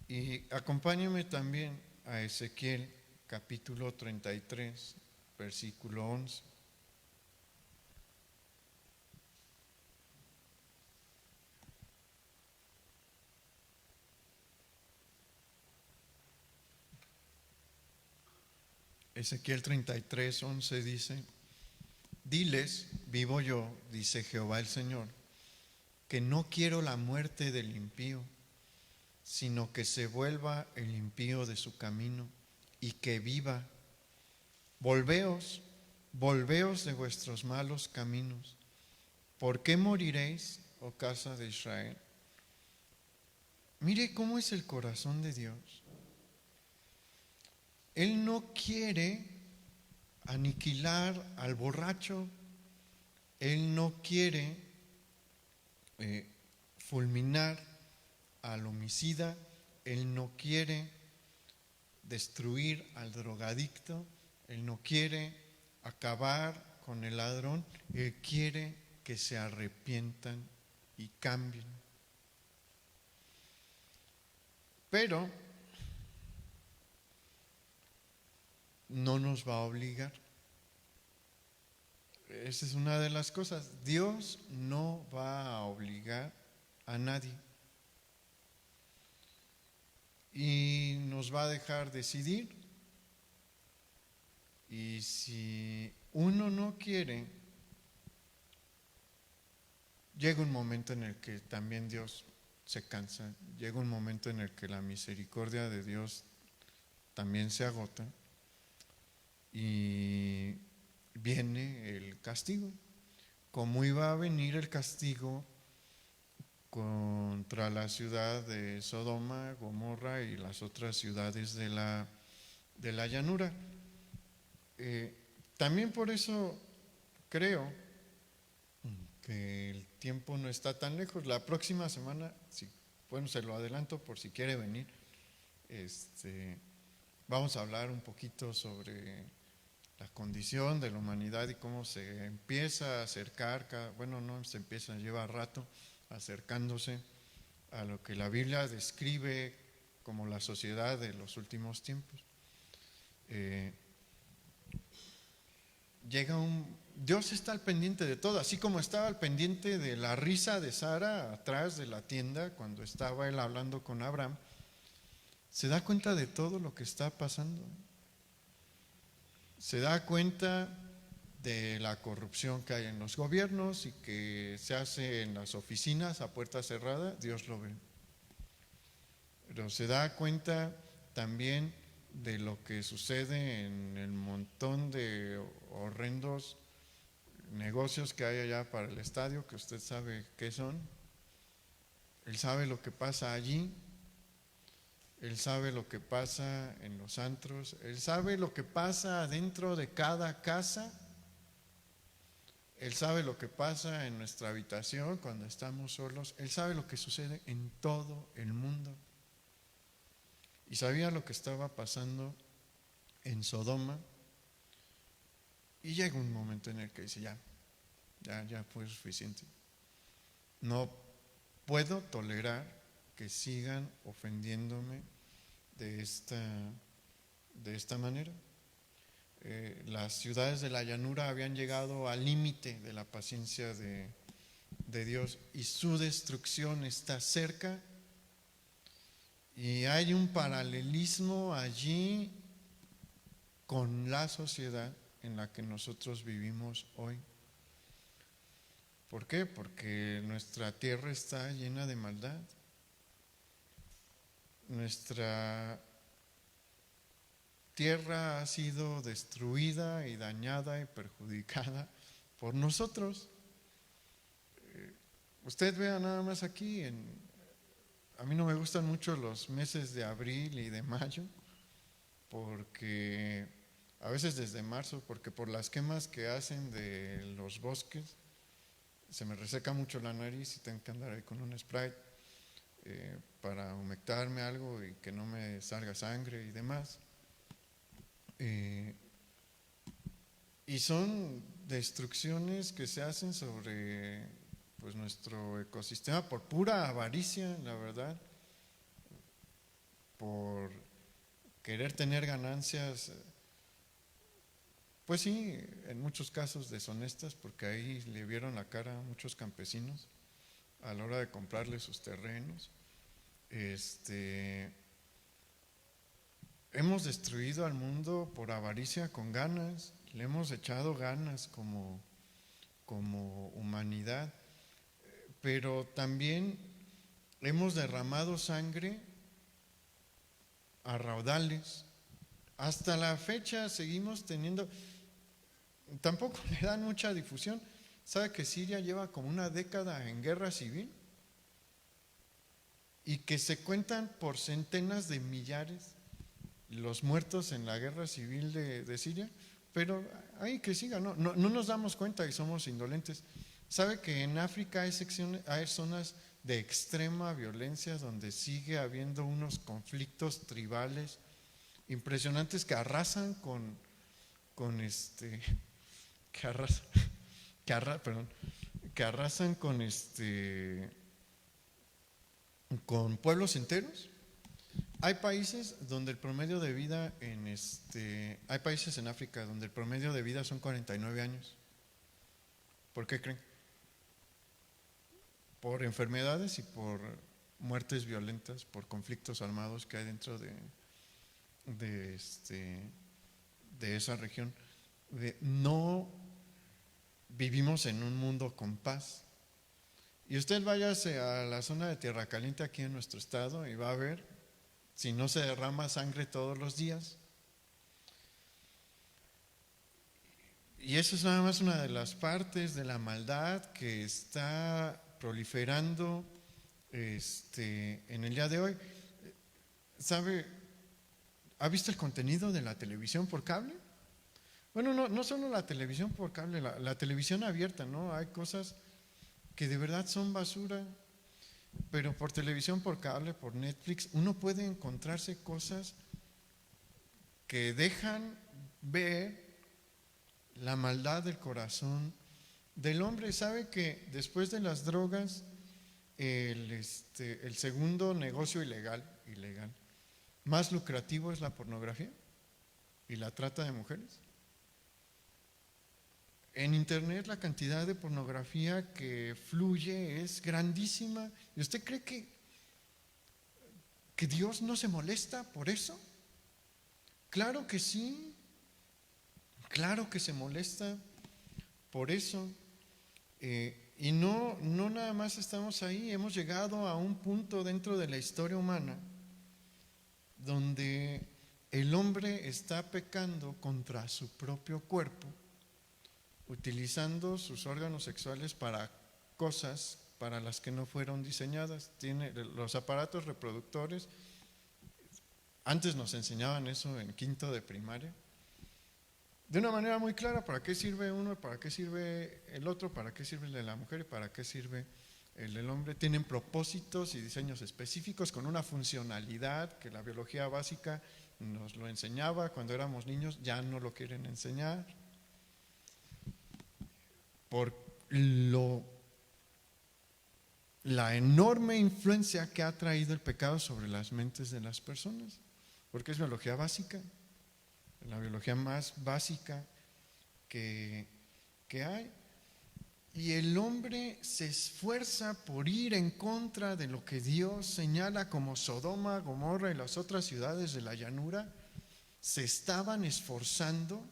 Y acompáñame también a Ezequiel capítulo 33, versículo 11. Ezequiel 33, 11 dice: diles, vivo yo, dice Jehová el Señor, que no quiero la muerte del impío, sino que se vuelva el impío de su camino y que viva. Volveos de vuestros malos caminos. ¿Por qué moriréis, oh casa de Israel? Mire cómo es el corazón de Dios. Él no quiere aniquilar al borracho, Él no quiere fulminar al homicida, Él no quiere destruir al drogadicto, Él no quiere acabar con el ladrón, Él quiere que se arrepientan y cambien. Pero no nos va a obligar. Esa es una de las cosas. Dios no va a obligar a nadie. Y nos va a dejar decidir. Y si uno no quiere, llega un momento en el que también Dios se cansa. Llega un momento en el que la misericordia de Dios también se agota. Y viene el castigo, como iba a venir el castigo contra la ciudad de Sodoma, Gomorra y las otras ciudades de la llanura. También por eso creo que el tiempo no está tan lejos. La próxima semana, bueno, se lo adelanto por si quiere venir, vamos a hablar un poquito sobre la condición de la humanidad y cómo se empieza a acercar, no se empieza, lleva rato acercándose a lo que la Biblia describe como la sociedad de los últimos tiempos. Dios está al pendiente de todo, así como estaba al pendiente de la risa de Sara atrás de la tienda cuando estaba él hablando con Abraham. Se da cuenta de todo lo que está pasando. Se da cuenta de la corrupción que hay en los gobiernos y que se hace en las oficinas a puerta cerrada, Dios lo ve. Pero se da cuenta también de lo que sucede en el montón de horrendos negocios que hay allá para el estadio, que usted sabe qué son. Él sabe lo que pasa allí. Él sabe lo que pasa en los antros. Él sabe lo que pasa dentro de cada casa. Él sabe lo que pasa en nuestra habitación cuando estamos solos. Él sabe lo que sucede en todo el mundo. Y sabía lo que estaba pasando en Sodoma. Y llega un momento en el que dice, ya fue suficiente. No puedo tolerar que sigan ofendiéndome de esta manera. Las ciudades de la llanura habían llegado al límite de la paciencia de Dios y su destrucción está cerca. Y hay un paralelismo allí con la sociedad en la que nosotros vivimos hoy. ¿Por qué? Porque nuestra tierra está llena de maldad. Nuestra tierra ha sido destruida y dañada y perjudicada por nosotros. Usted vea nada más aquí, a mí no me gustan mucho los meses de abril y de mayo, porque a veces desde marzo, porque por las quemas que hacen de los bosques, se me reseca mucho la nariz y tengo que andar ahí con un Sprite para humectarme algo y que no me salga sangre y demás. Y son destrucciones que se hacen sobre pues nuestro ecosistema por pura avaricia, la verdad, por querer tener ganancias, pues sí, en muchos casos deshonestas, porque ahí le vieron la cara a muchos campesinos a la hora de comprarle sus terrenos. Hemos destruido al mundo por avaricia con ganas, le hemos echado ganas como humanidad, pero también hemos derramado sangre a raudales. Hasta la fecha seguimos teniendo, tampoco le dan mucha difusión. ¿Sabe que Siria lleva como una década en guerra civil? Y que se cuentan por centenas de millares los muertos en la guerra civil de Siria, pero hay que siga, no nos damos cuenta y somos indolentes. ¿Sabe que en África hay zonas de extrema violencia donde sigue habiendo unos conflictos tribales impresionantes que arrasan que arrasan con pueblos enteros? Hay países donde el promedio de vida hay países en África donde el promedio de vida son 49 años. ¿Por qué creen? Por enfermedades y por muertes violentas, por conflictos armados que hay dentro de esa región. No vivimos en un mundo con paz. Y usted váyase a la zona de Tierra Caliente aquí en nuestro estado y va a ver si no se derrama sangre todos los días. Y eso es nada más una de las partes de la maldad que está proliferando en el día de hoy. ¿Sabe? ¿Ha visto el contenido de la televisión por cable? Bueno, no solo la televisión por cable, la televisión abierta, ¿no? Hay cosas que de verdad son basura, pero por televisión, por cable, por Netflix, uno puede encontrarse cosas que dejan ver la maldad del corazón del hombre. ¿Sabe que después de las drogas, el segundo negocio ilegal más lucrativo es la pornografía y la trata de mujeres? En internet la cantidad de pornografía que fluye es grandísima. ¿Y usted cree que Dios no se molesta por eso? Claro que sí, claro que se molesta por eso. Y no nada más estamos ahí, hemos llegado a un punto dentro de la historia humana donde el hombre está pecando contra su propio cuerpo utilizando sus órganos sexuales para cosas para las que no fueron diseñadas. Tiene los aparatos reproductores. Antes nos enseñaban eso en quinto de primaria, de una manera muy clara: para qué sirve uno, para qué sirve el otro, para qué sirve el de la mujer y para qué sirve el del hombre. Tienen propósitos y diseños específicos con una funcionalidad que la biología básica nos lo enseñaba cuando éramos niños. Ya no lo quieren enseñar por la enorme influencia que ha traído el pecado sobre las mentes de las personas, porque es biología básica, la biología más básica que hay. Y el hombre se esfuerza por ir en contra de lo que Dios señala como Sodoma, Gomorra y las otras ciudades de la llanura. Se estaban esforzando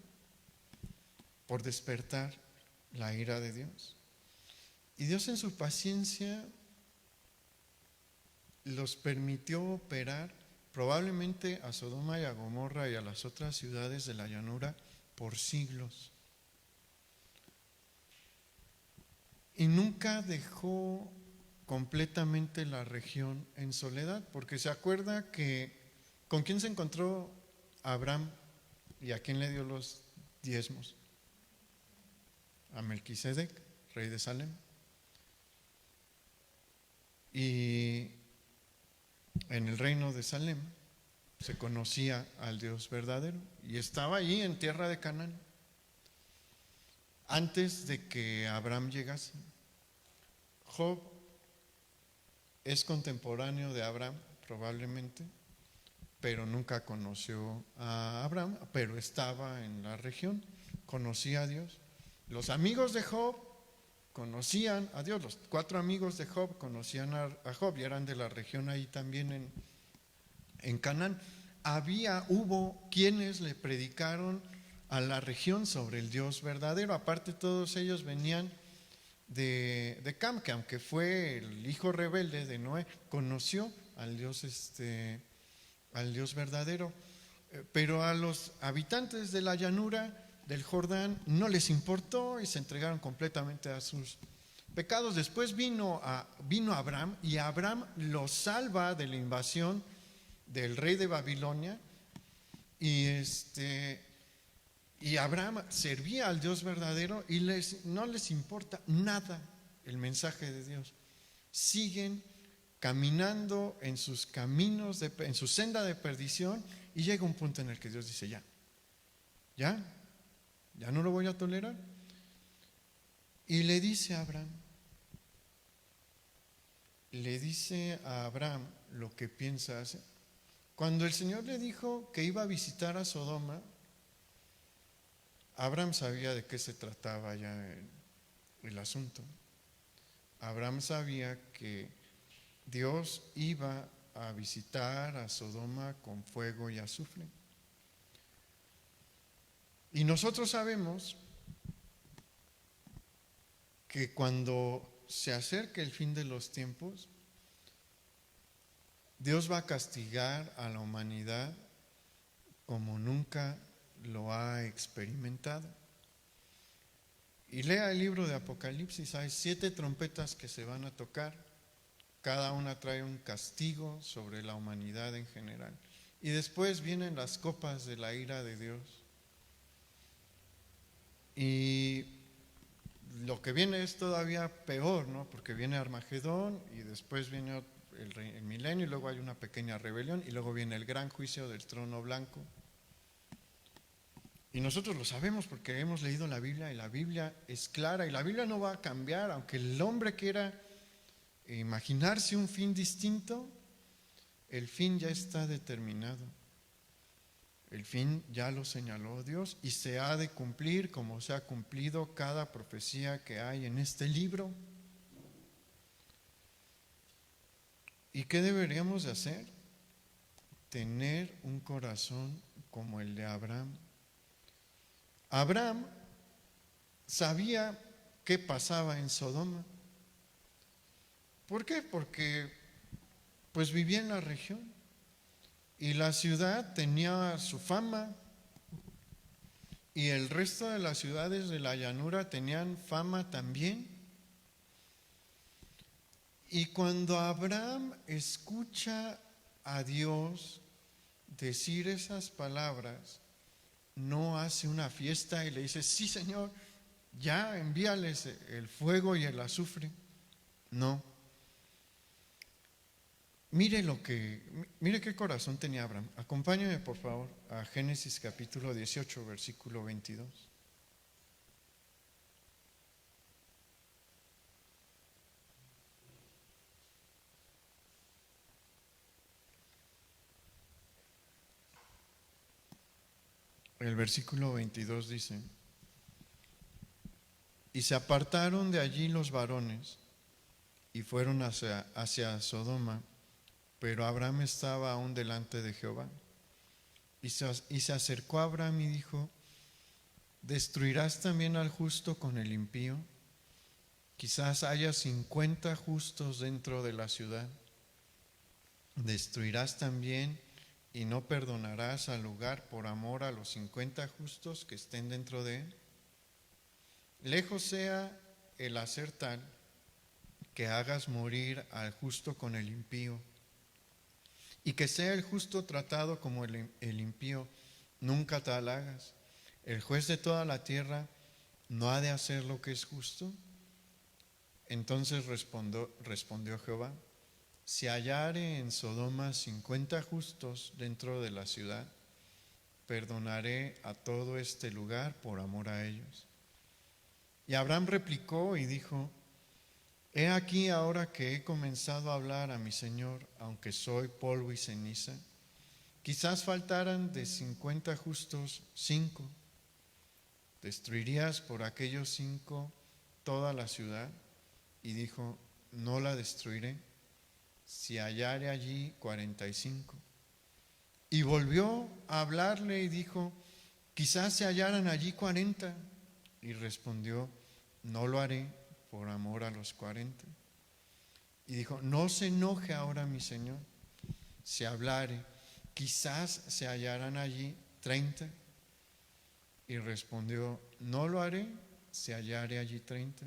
por despertar la ira de Dios. Y Dios, en su paciencia, los permitió operar, probablemente a Sodoma y a Gomorra y a las otras ciudades de la llanura, por siglos. Y nunca dejó completamente la región en soledad, porque se acuerda que ¿con quién se encontró Abraham y a quién le dio los diezmos? A Melquisedec, rey de Salem. Y en el reino de Salem se conocía al Dios verdadero y estaba allí en tierra de Canaán antes de que Abraham llegase. Job es contemporáneo de Abraham probablemente, pero nunca conoció a Abraham, pero estaba en la región, conocía a Dios. Los amigos de Job conocían a Dios, los 4 amigos de Job conocían a Job y eran de la región ahí también en Canaán. Hubo quienes le predicaron a la región sobre el Dios verdadero. Aparte, todos ellos venían de Cam, que aunque fue el hijo rebelde de Noé, conoció al Dios verdadero. Pero a los habitantes de la llanura del Jordán no les importó y se entregaron completamente a sus pecados. Después vino Abraham, y Abraham los salva de la invasión del rey de Babilonia, y Abraham servía al Dios verdadero y no les importa nada el mensaje de Dios. Siguen caminando en sus caminos, en su senda de perdición, y llega un punto en el que Dios dice: ya no lo voy a tolerar. Y le dice a Abraham lo que piensa hacer. Cuando el Señor le dijo que iba a visitar a Sodoma, Abraham sabía de qué se trataba ya el asunto. Abraham sabía que Dios iba a visitar a Sodoma con fuego y azufre. Y nosotros sabemos que cuando se acerque el fin de los tiempos, Dios va a castigar a la humanidad como nunca lo ha experimentado. Y lea el libro de Apocalipsis. Hay 7 trompetas que se van a tocar. Cada una trae un castigo sobre la humanidad en general. Y después vienen las copas de la ira de Dios. Y lo que viene es todavía peor, ¿no? Porque viene Armagedón y después viene el milenio, y luego hay una pequeña rebelión, y luego viene el gran juicio del trono blanco. Y nosotros lo sabemos porque hemos leído la Biblia, y la Biblia es clara, y la Biblia no va a cambiar. Aunque el hombre quiera imaginarse un fin distinto, el fin ya está determinado. El fin ya lo señaló Dios y se ha de cumplir como se ha cumplido cada profecía que hay en este libro. ¿Y qué deberíamos de hacer? Tener un corazón como el de Abraham. Abraham sabía qué pasaba en Sodoma. ¿Por qué? Porque pues vivía en la región y la ciudad tenía su fama, y el resto de las ciudades de la llanura tenían fama también. Y cuando Abraham escucha a Dios decir esas palabras, no hace una fiesta y le dice, sí, Señor, ya envíales el fuego y el azufre. No. Mire qué corazón tenía Abraham. Acompáñame, por favor, a Génesis capítulo 18, versículo 22. El versículo 22 dice, y se apartaron de allí los varones y fueron hacia Sodoma, pero Abraham estaba aún delante de Jehová. Y se acercó a Abraham y dijo, ¿destruirás también al justo con el impío? Quizás haya 50 justos dentro de la ciudad. ¿Destruirás también y no perdonarás al lugar por amor a los 50 justos que estén dentro de él? Lejos sea el hacer tal que hagas morir al justo con el impío, y que sea el justo tratado como el impío, nunca tal hagas. El juez de toda la tierra no ha de hacer lo que es justo. Entonces respondió Jehová, si hallare en Sodoma 50 justos dentro de la ciudad, perdonaré a todo este lugar por amor a ellos. Y Abraham replicó y dijo, he aquí ahora que he comenzado a hablar a mi Señor, aunque soy polvo y ceniza, quizás faltaran de 50 justos 5. ¿Destruirías por aquellos 5 toda la ciudad? Y dijo, no la destruiré, si hallare allí 45. Y volvió a hablarle y dijo, quizás se hallaran allí 40. Y respondió, no lo haré por amor a los 40. Y dijo, no se enoje ahora mi Señor, si hablare, quizás se hallarán allí 30. Y respondió, no lo haré, si hallare allí 30.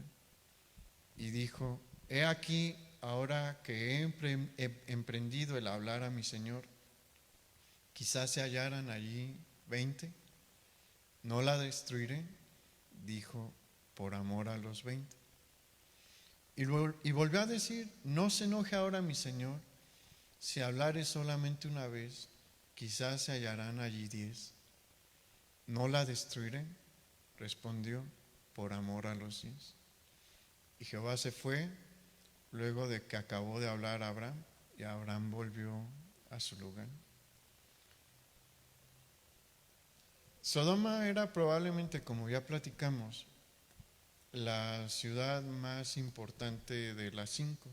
Y dijo, he aquí ahora que he emprendido el hablar a mi Señor, quizás se hallaran allí 20. No la destruiré, dijo, por amor a los 20. Y volvió a decir, no se enoje ahora mi Señor, si hablare solamente una vez, quizás se hallarán allí 10. No la destruiré, respondió, por amor a los 10. Y Jehová se fue luego de que acabó de hablar a Abraham, y Abraham volvió a su lugar. Sodoma era probablemente, como ya platicamos, la ciudad más importante de las 5,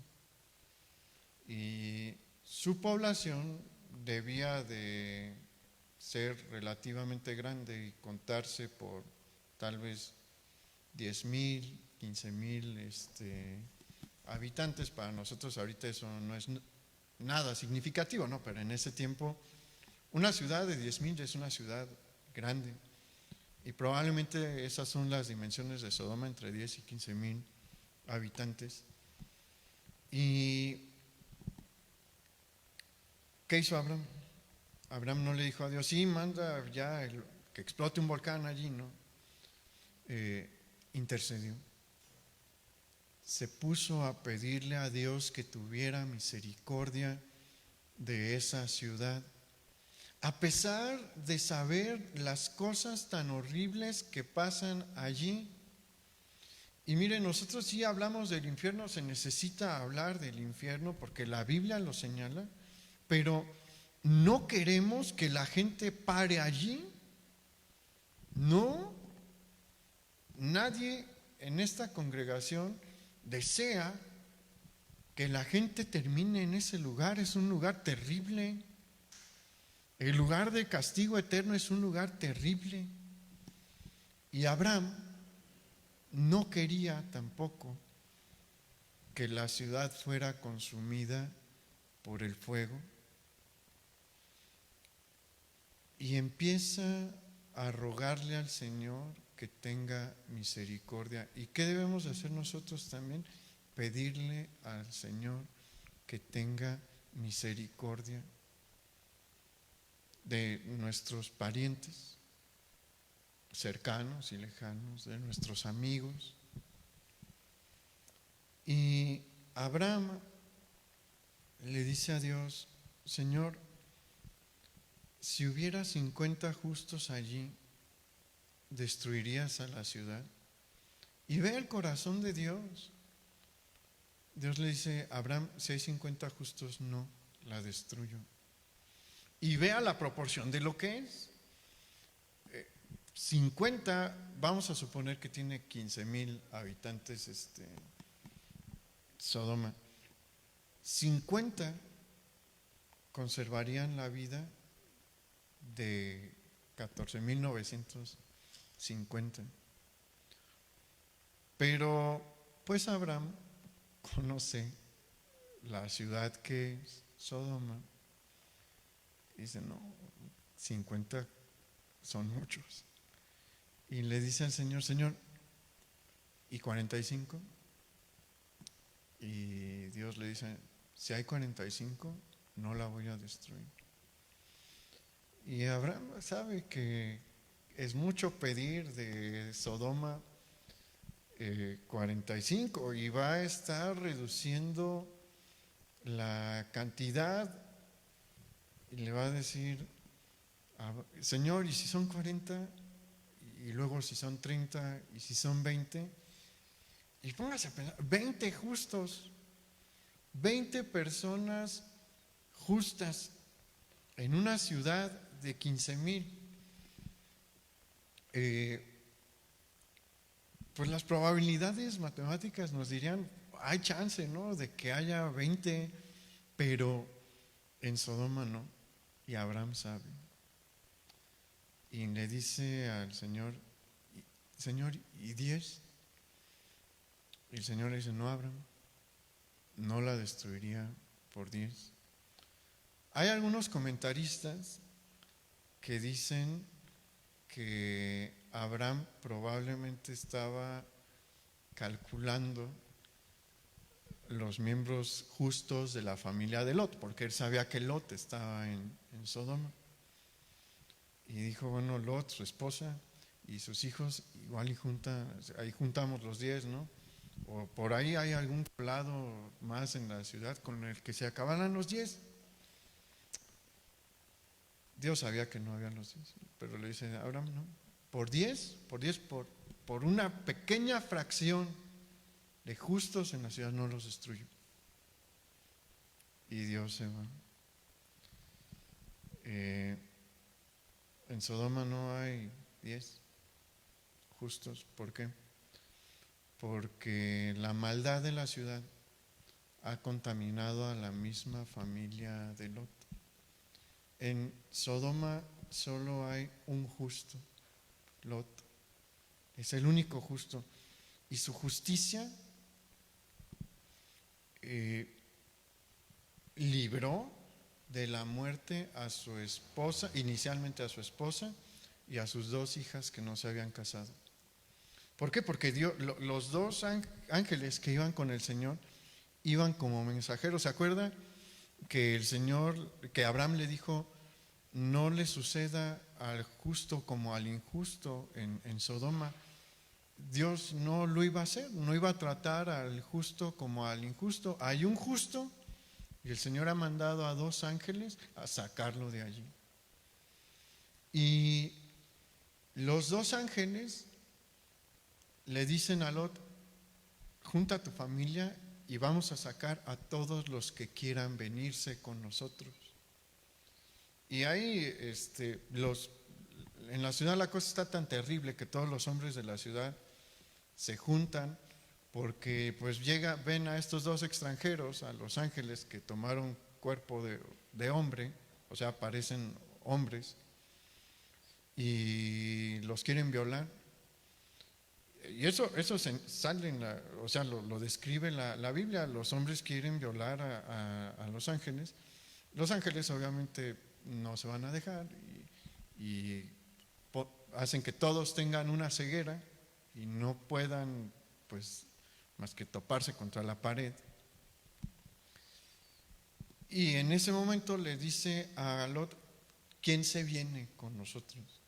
y su población debía de ser relativamente grande y contarse por tal vez 10,000, 15,000 habitantes. Para nosotros ahorita eso no es nada significativo, ¿no? Pero en ese tiempo una ciudad de 10,000 es una ciudad grande. Y probablemente esas son las dimensiones de Sodoma, entre 10 y 15,000 habitantes. ¿Y qué hizo Abraham? Abraham no le dijo a Dios, sí, manda ya que explote un volcán allí, ¿no? Intercedió. Se puso a pedirle a Dios que tuviera misericordia de esa ciudad, a pesar de saber las cosas tan horribles que pasan allí. Y miren, nosotros sí hablamos del infierno, se necesita hablar del infierno porque la Biblia lo señala, pero no queremos que la gente pare allí. No, nadie en esta congregación desea que la gente termine en ese lugar. Es un lugar terrible. El lugar de castigo eterno es un lugar terrible. Y Abraham no quería tampoco que la ciudad fuera consumida por el fuego. Y empieza a rogarle al Señor que tenga misericordia. ¿Y qué debemos hacer nosotros también? Pedirle al Señor que tenga misericordia de nuestros parientes cercanos y lejanos, de nuestros amigos. Y Abraham le dice a Dios: Señor, si hubiera 50 justos allí, ¿destruirías a la ciudad? Y ve el corazón de Dios. Dios le dice: Abraham, si hay 50 justos, no la destruyo. Y vea la proporción de lo que es. 50, vamos a suponer que tiene 15,000 habitantes Sodoma. 50 conservarían la vida de 14,950. Pero pues Abraham conoce la ciudad que es Sodoma. Dice: no, 50 son muchos. Y le dice al Señor: Señor, ¿y 45? Y Dios le dice: si hay 45, no la voy a destruir. Y Abraham sabe que es mucho pedir de Sodoma 45, y va a estar reduciendo la cantidad, y le va a decir: Señor, ¿y si son 40? Y luego si son 30, y si son 20, y póngase a pensar, 20 justos, 20 personas justas en una ciudad de 15,000. Pues las probabilidades matemáticas nos dirían: hay chance, ¿no?, de que haya 20, pero en Sodoma no. Y Abraham sabe. Y le dice al Señor: Señor, ¿y 10? Y el Señor le dice: no, Abraham, no la destruiría por 10. Hay algunos comentaristas que dicen que Abraham probablemente estaba calculando los miembros justos de la familia de Lot, porque él sabía que Lot estaba en Sodoma. Y dijo: bueno, Lot, su esposa y sus hijos, igual ahí juntamos los 10, ¿no? O por ahí hay algún poblado más en la ciudad con el que se acabaran los 10. Dios sabía que no habían los 10, pero le dice: Abraham, no, por 10, por una pequeña fracción de justos en la ciudad no los destruyo. Y Dios se va. En Sodoma no hay 10 justos. ¿Por qué? Porque la maldad de la ciudad ha contaminado a la misma familia de Lot. En Sodoma solo hay un justo, Lot. Es el único justo. Y su justicia libró de la muerte a su esposa, inicialmente a su esposa y a sus 2 hijas que no se habían casado. ¿Por qué? Porque los 2 ángeles que iban con el Señor iban como mensajeros. ¿Se acuerda que el Señor, que Abraham le dijo: no le suceda al justo como al injusto en Sodoma? Dios no lo iba a hacer, no iba a tratar al justo como al injusto. Hay un justo y el Señor ha mandado a 2 ángeles a sacarlo de allí. Y los 2 ángeles le dicen a Lot: junta a tu familia y vamos a sacar a todos los que quieran venirse con nosotros. Y ahí en la ciudad la cosa está tan terrible que todos los hombres de la ciudad se juntan, porque pues ven a estos 2 extranjeros, a los ángeles, que tomaron cuerpo de hombre, o sea, parecen hombres, y los quieren violar. Y eso sale lo describe la Biblia. Los hombres quieren violar a los ángeles. Los ángeles obviamente no se van a dejar, y hacen que todos tengan una ceguera y no puedan, pues, más que toparse contra la pared. Y en ese momento le dice a Lot: ¿quién se viene con nosotros?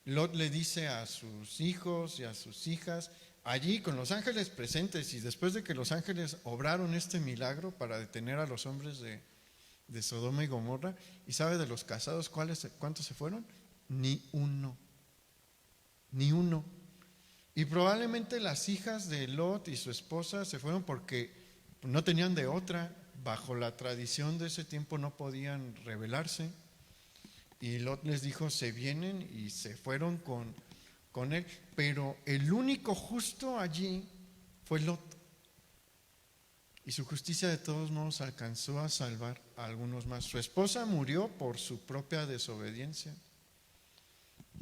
Lot le dice a sus hijos y a sus hijas, allí con los ángeles presentes, y después de que los ángeles obraron este milagro para detener a los hombres de Sodoma y Gomorra, ¿y sabe de los casados cuántos se fueron? Ni uno, ni uno. Y probablemente las hijas de Lot y su esposa se fueron porque no tenían de otra. Bajo la tradición de ese tiempo no podían rebelarse. Y Lot les dijo: se vienen, y se fueron con él. Pero el único justo allí fue Lot. Y su justicia de todos modos alcanzó a salvar a algunos más. Su esposa murió por su propia desobediencia.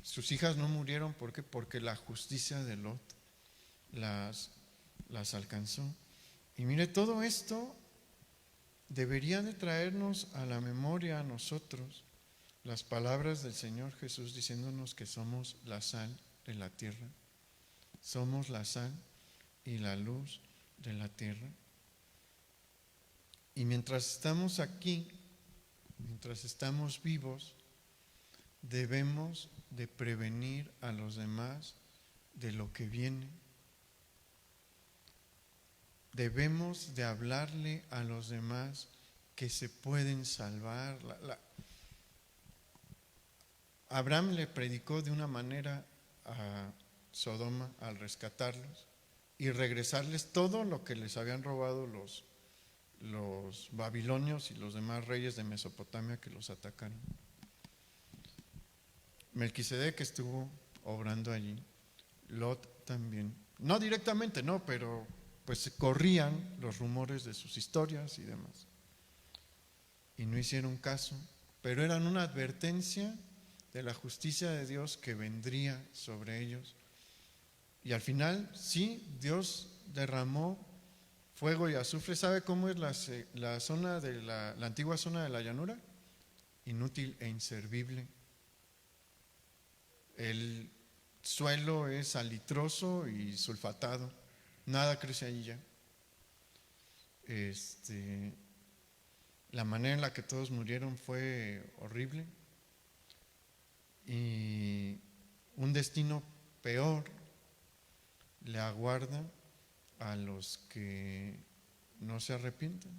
Sus hijas no murieron, ¿por qué? Porque la justicia de Lot las alcanzó. Y mire, todo esto debería de traernos a la memoria a nosotros las palabras del Señor Jesús diciéndonos que somos la sal de la tierra. Somos la sal y la luz de la tierra. Y mientras estamos aquí, mientras estamos vivos, debemos de prevenir a los demás de lo que viene. Debemos de hablarle a los demás que se pueden salvar. Abraham le predicó de una manera a Sodoma al rescatarlos y regresarles todo lo que les habían robado los babilonios y los demás reyes de Mesopotamia que los atacaron. Melquisedec estuvo obrando allí, Lot también. No directamente, no, pero pues corrían los rumores de sus historias y demás. Y no hicieron caso, pero eran una advertencia de la justicia de Dios que vendría sobre ellos. Y al final, sí, Dios derramó fuego y azufre. ¿Sabe cómo es la zona de la antigua zona de la llanura? Inútil e inservible. El suelo es salitroso y sulfatado. Nada crece allí ya. La manera en la que todos murieron fue horrible. Y un destino peor le aguarda a los que no se arrepienten.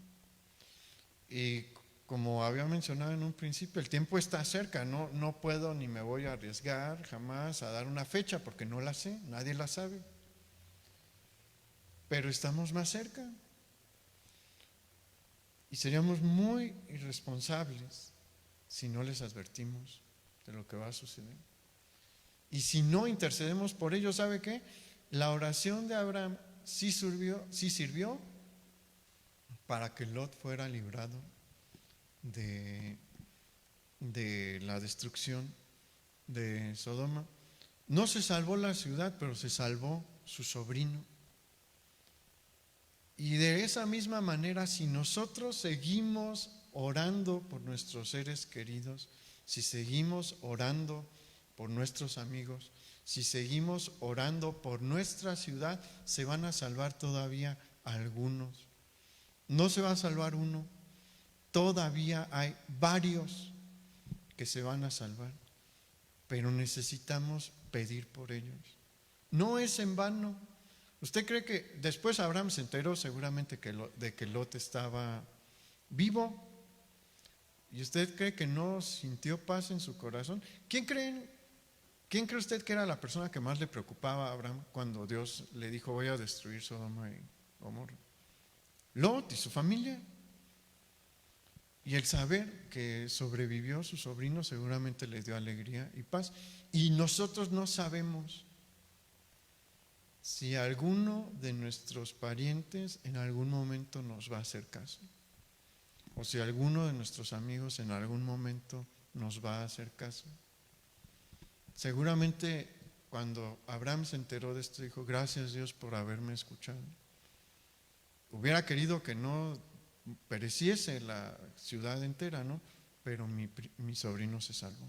Y como había mencionado en un principio, el tiempo está cerca. No puedo ni me voy a arriesgar jamás a dar una fecha porque no la sé, nadie la sabe. Pero estamos más cerca. Y seríamos muy irresponsables si no les advertimos de lo que va a suceder. Y si no intercedemos por ellos, ¿sabe qué? La oración de Abraham sí sirvió para que Lot fuera librado de la destrucción de Sodoma. No se salvó la ciudad, pero se salvó su sobrino. Y de esa misma manera, si nosotros seguimos orando por nuestros seres queridos, si seguimos orando por nuestros amigos, si seguimos orando por nuestra ciudad, se van a salvar todavía algunos. No se va a salvar uno, todavía hay varios que se van a salvar, pero necesitamos pedir por ellos. No es en vano. ¿Usted cree que después Abraham se enteró seguramente de que Lot estaba vivo? ¿Y usted cree que no sintió paz en su corazón? ¿Quién cree usted que era la persona que más le preocupaba a Abraham cuando Dios le dijo: voy a destruir Sodoma y Gomorra? Lot y su familia. Y el saber que sobrevivió su sobrino seguramente le dio alegría y paz. Y nosotros no sabemos si alguno de nuestros parientes en algún momento nos va a hacer caso, o si alguno de nuestros amigos en algún momento nos va a hacer caso. Seguramente cuando Abraham se enteró de esto dijo: gracias Dios por haberme escuchado. Hubiera querido que no pereciese la ciudad entera, ¿no? Pero mi sobrino se salvó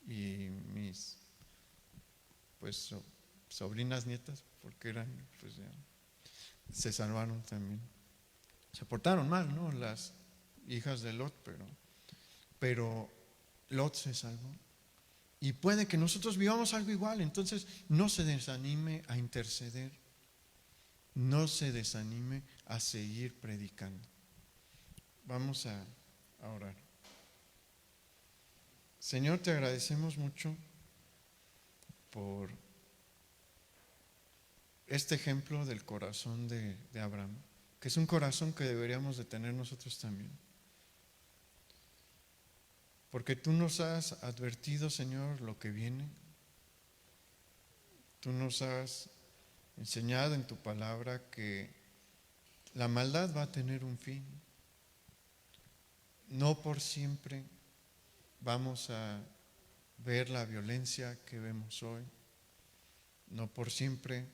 y pues sobrinas, nietas, porque eran, pues ya, se salvaron también. Se portaron mal, ¿no? Las hijas de Lot, pero Lot se salvó. Y puede que nosotros vivamos algo igual, entonces no se desanime a interceder, no se desanime a seguir predicando. Vamos a orar. Señor, te agradecemos mucho por este ejemplo del corazón de Abraham, que es un corazón que deberíamos de tener nosotros también. Porque tú nos has advertido, Señor, lo que viene. Tú nos has enseñado en tu palabra que la maldad va a tener un fin. No por siempre vamos a ver la violencia que vemos hoy. No por siempre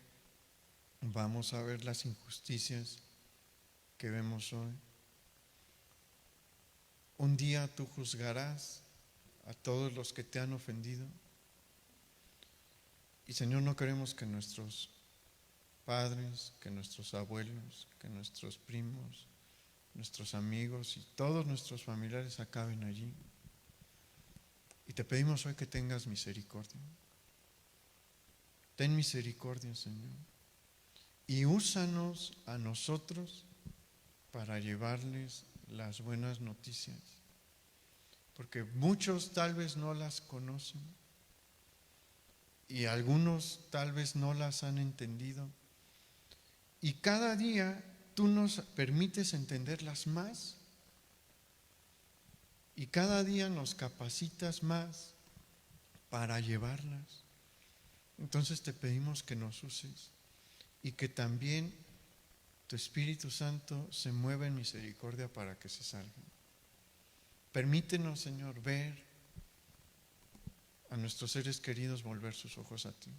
vamos a ver las injusticias que vemos hoy. Un día tú juzgarás a todos los que te han ofendido. Y Señor, no queremos que nuestros padres, que nuestros abuelos, que nuestros primos, nuestros amigos y todos nuestros familiares acaben allí. Y te pedimos hoy que tengas misericordia. Ten misericordia, Señor. Y úsanos a nosotros para llevarles las buenas noticias. Porque muchos tal vez no las conocen y algunos tal vez no las han entendido. Y cada día tú nos permites entenderlas más y cada día nos capacitas más para llevarlas. Entonces te pedimos que nos uses y que también tu Espíritu Santo se mueva en misericordia para que se salgan. Permítenos, Señor, ver a nuestros seres queridos volver sus ojos a ti,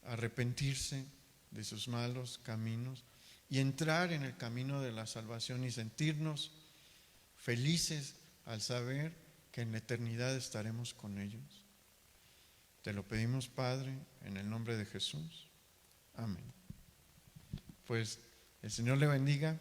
arrepentirse de sus malos caminos y entrar en el camino de la salvación y sentirnos felices al saber que en la eternidad estaremos con ellos. Te lo pedimos, Padre, en el nombre de Jesús. Amén. Pues el Señor le bendiga.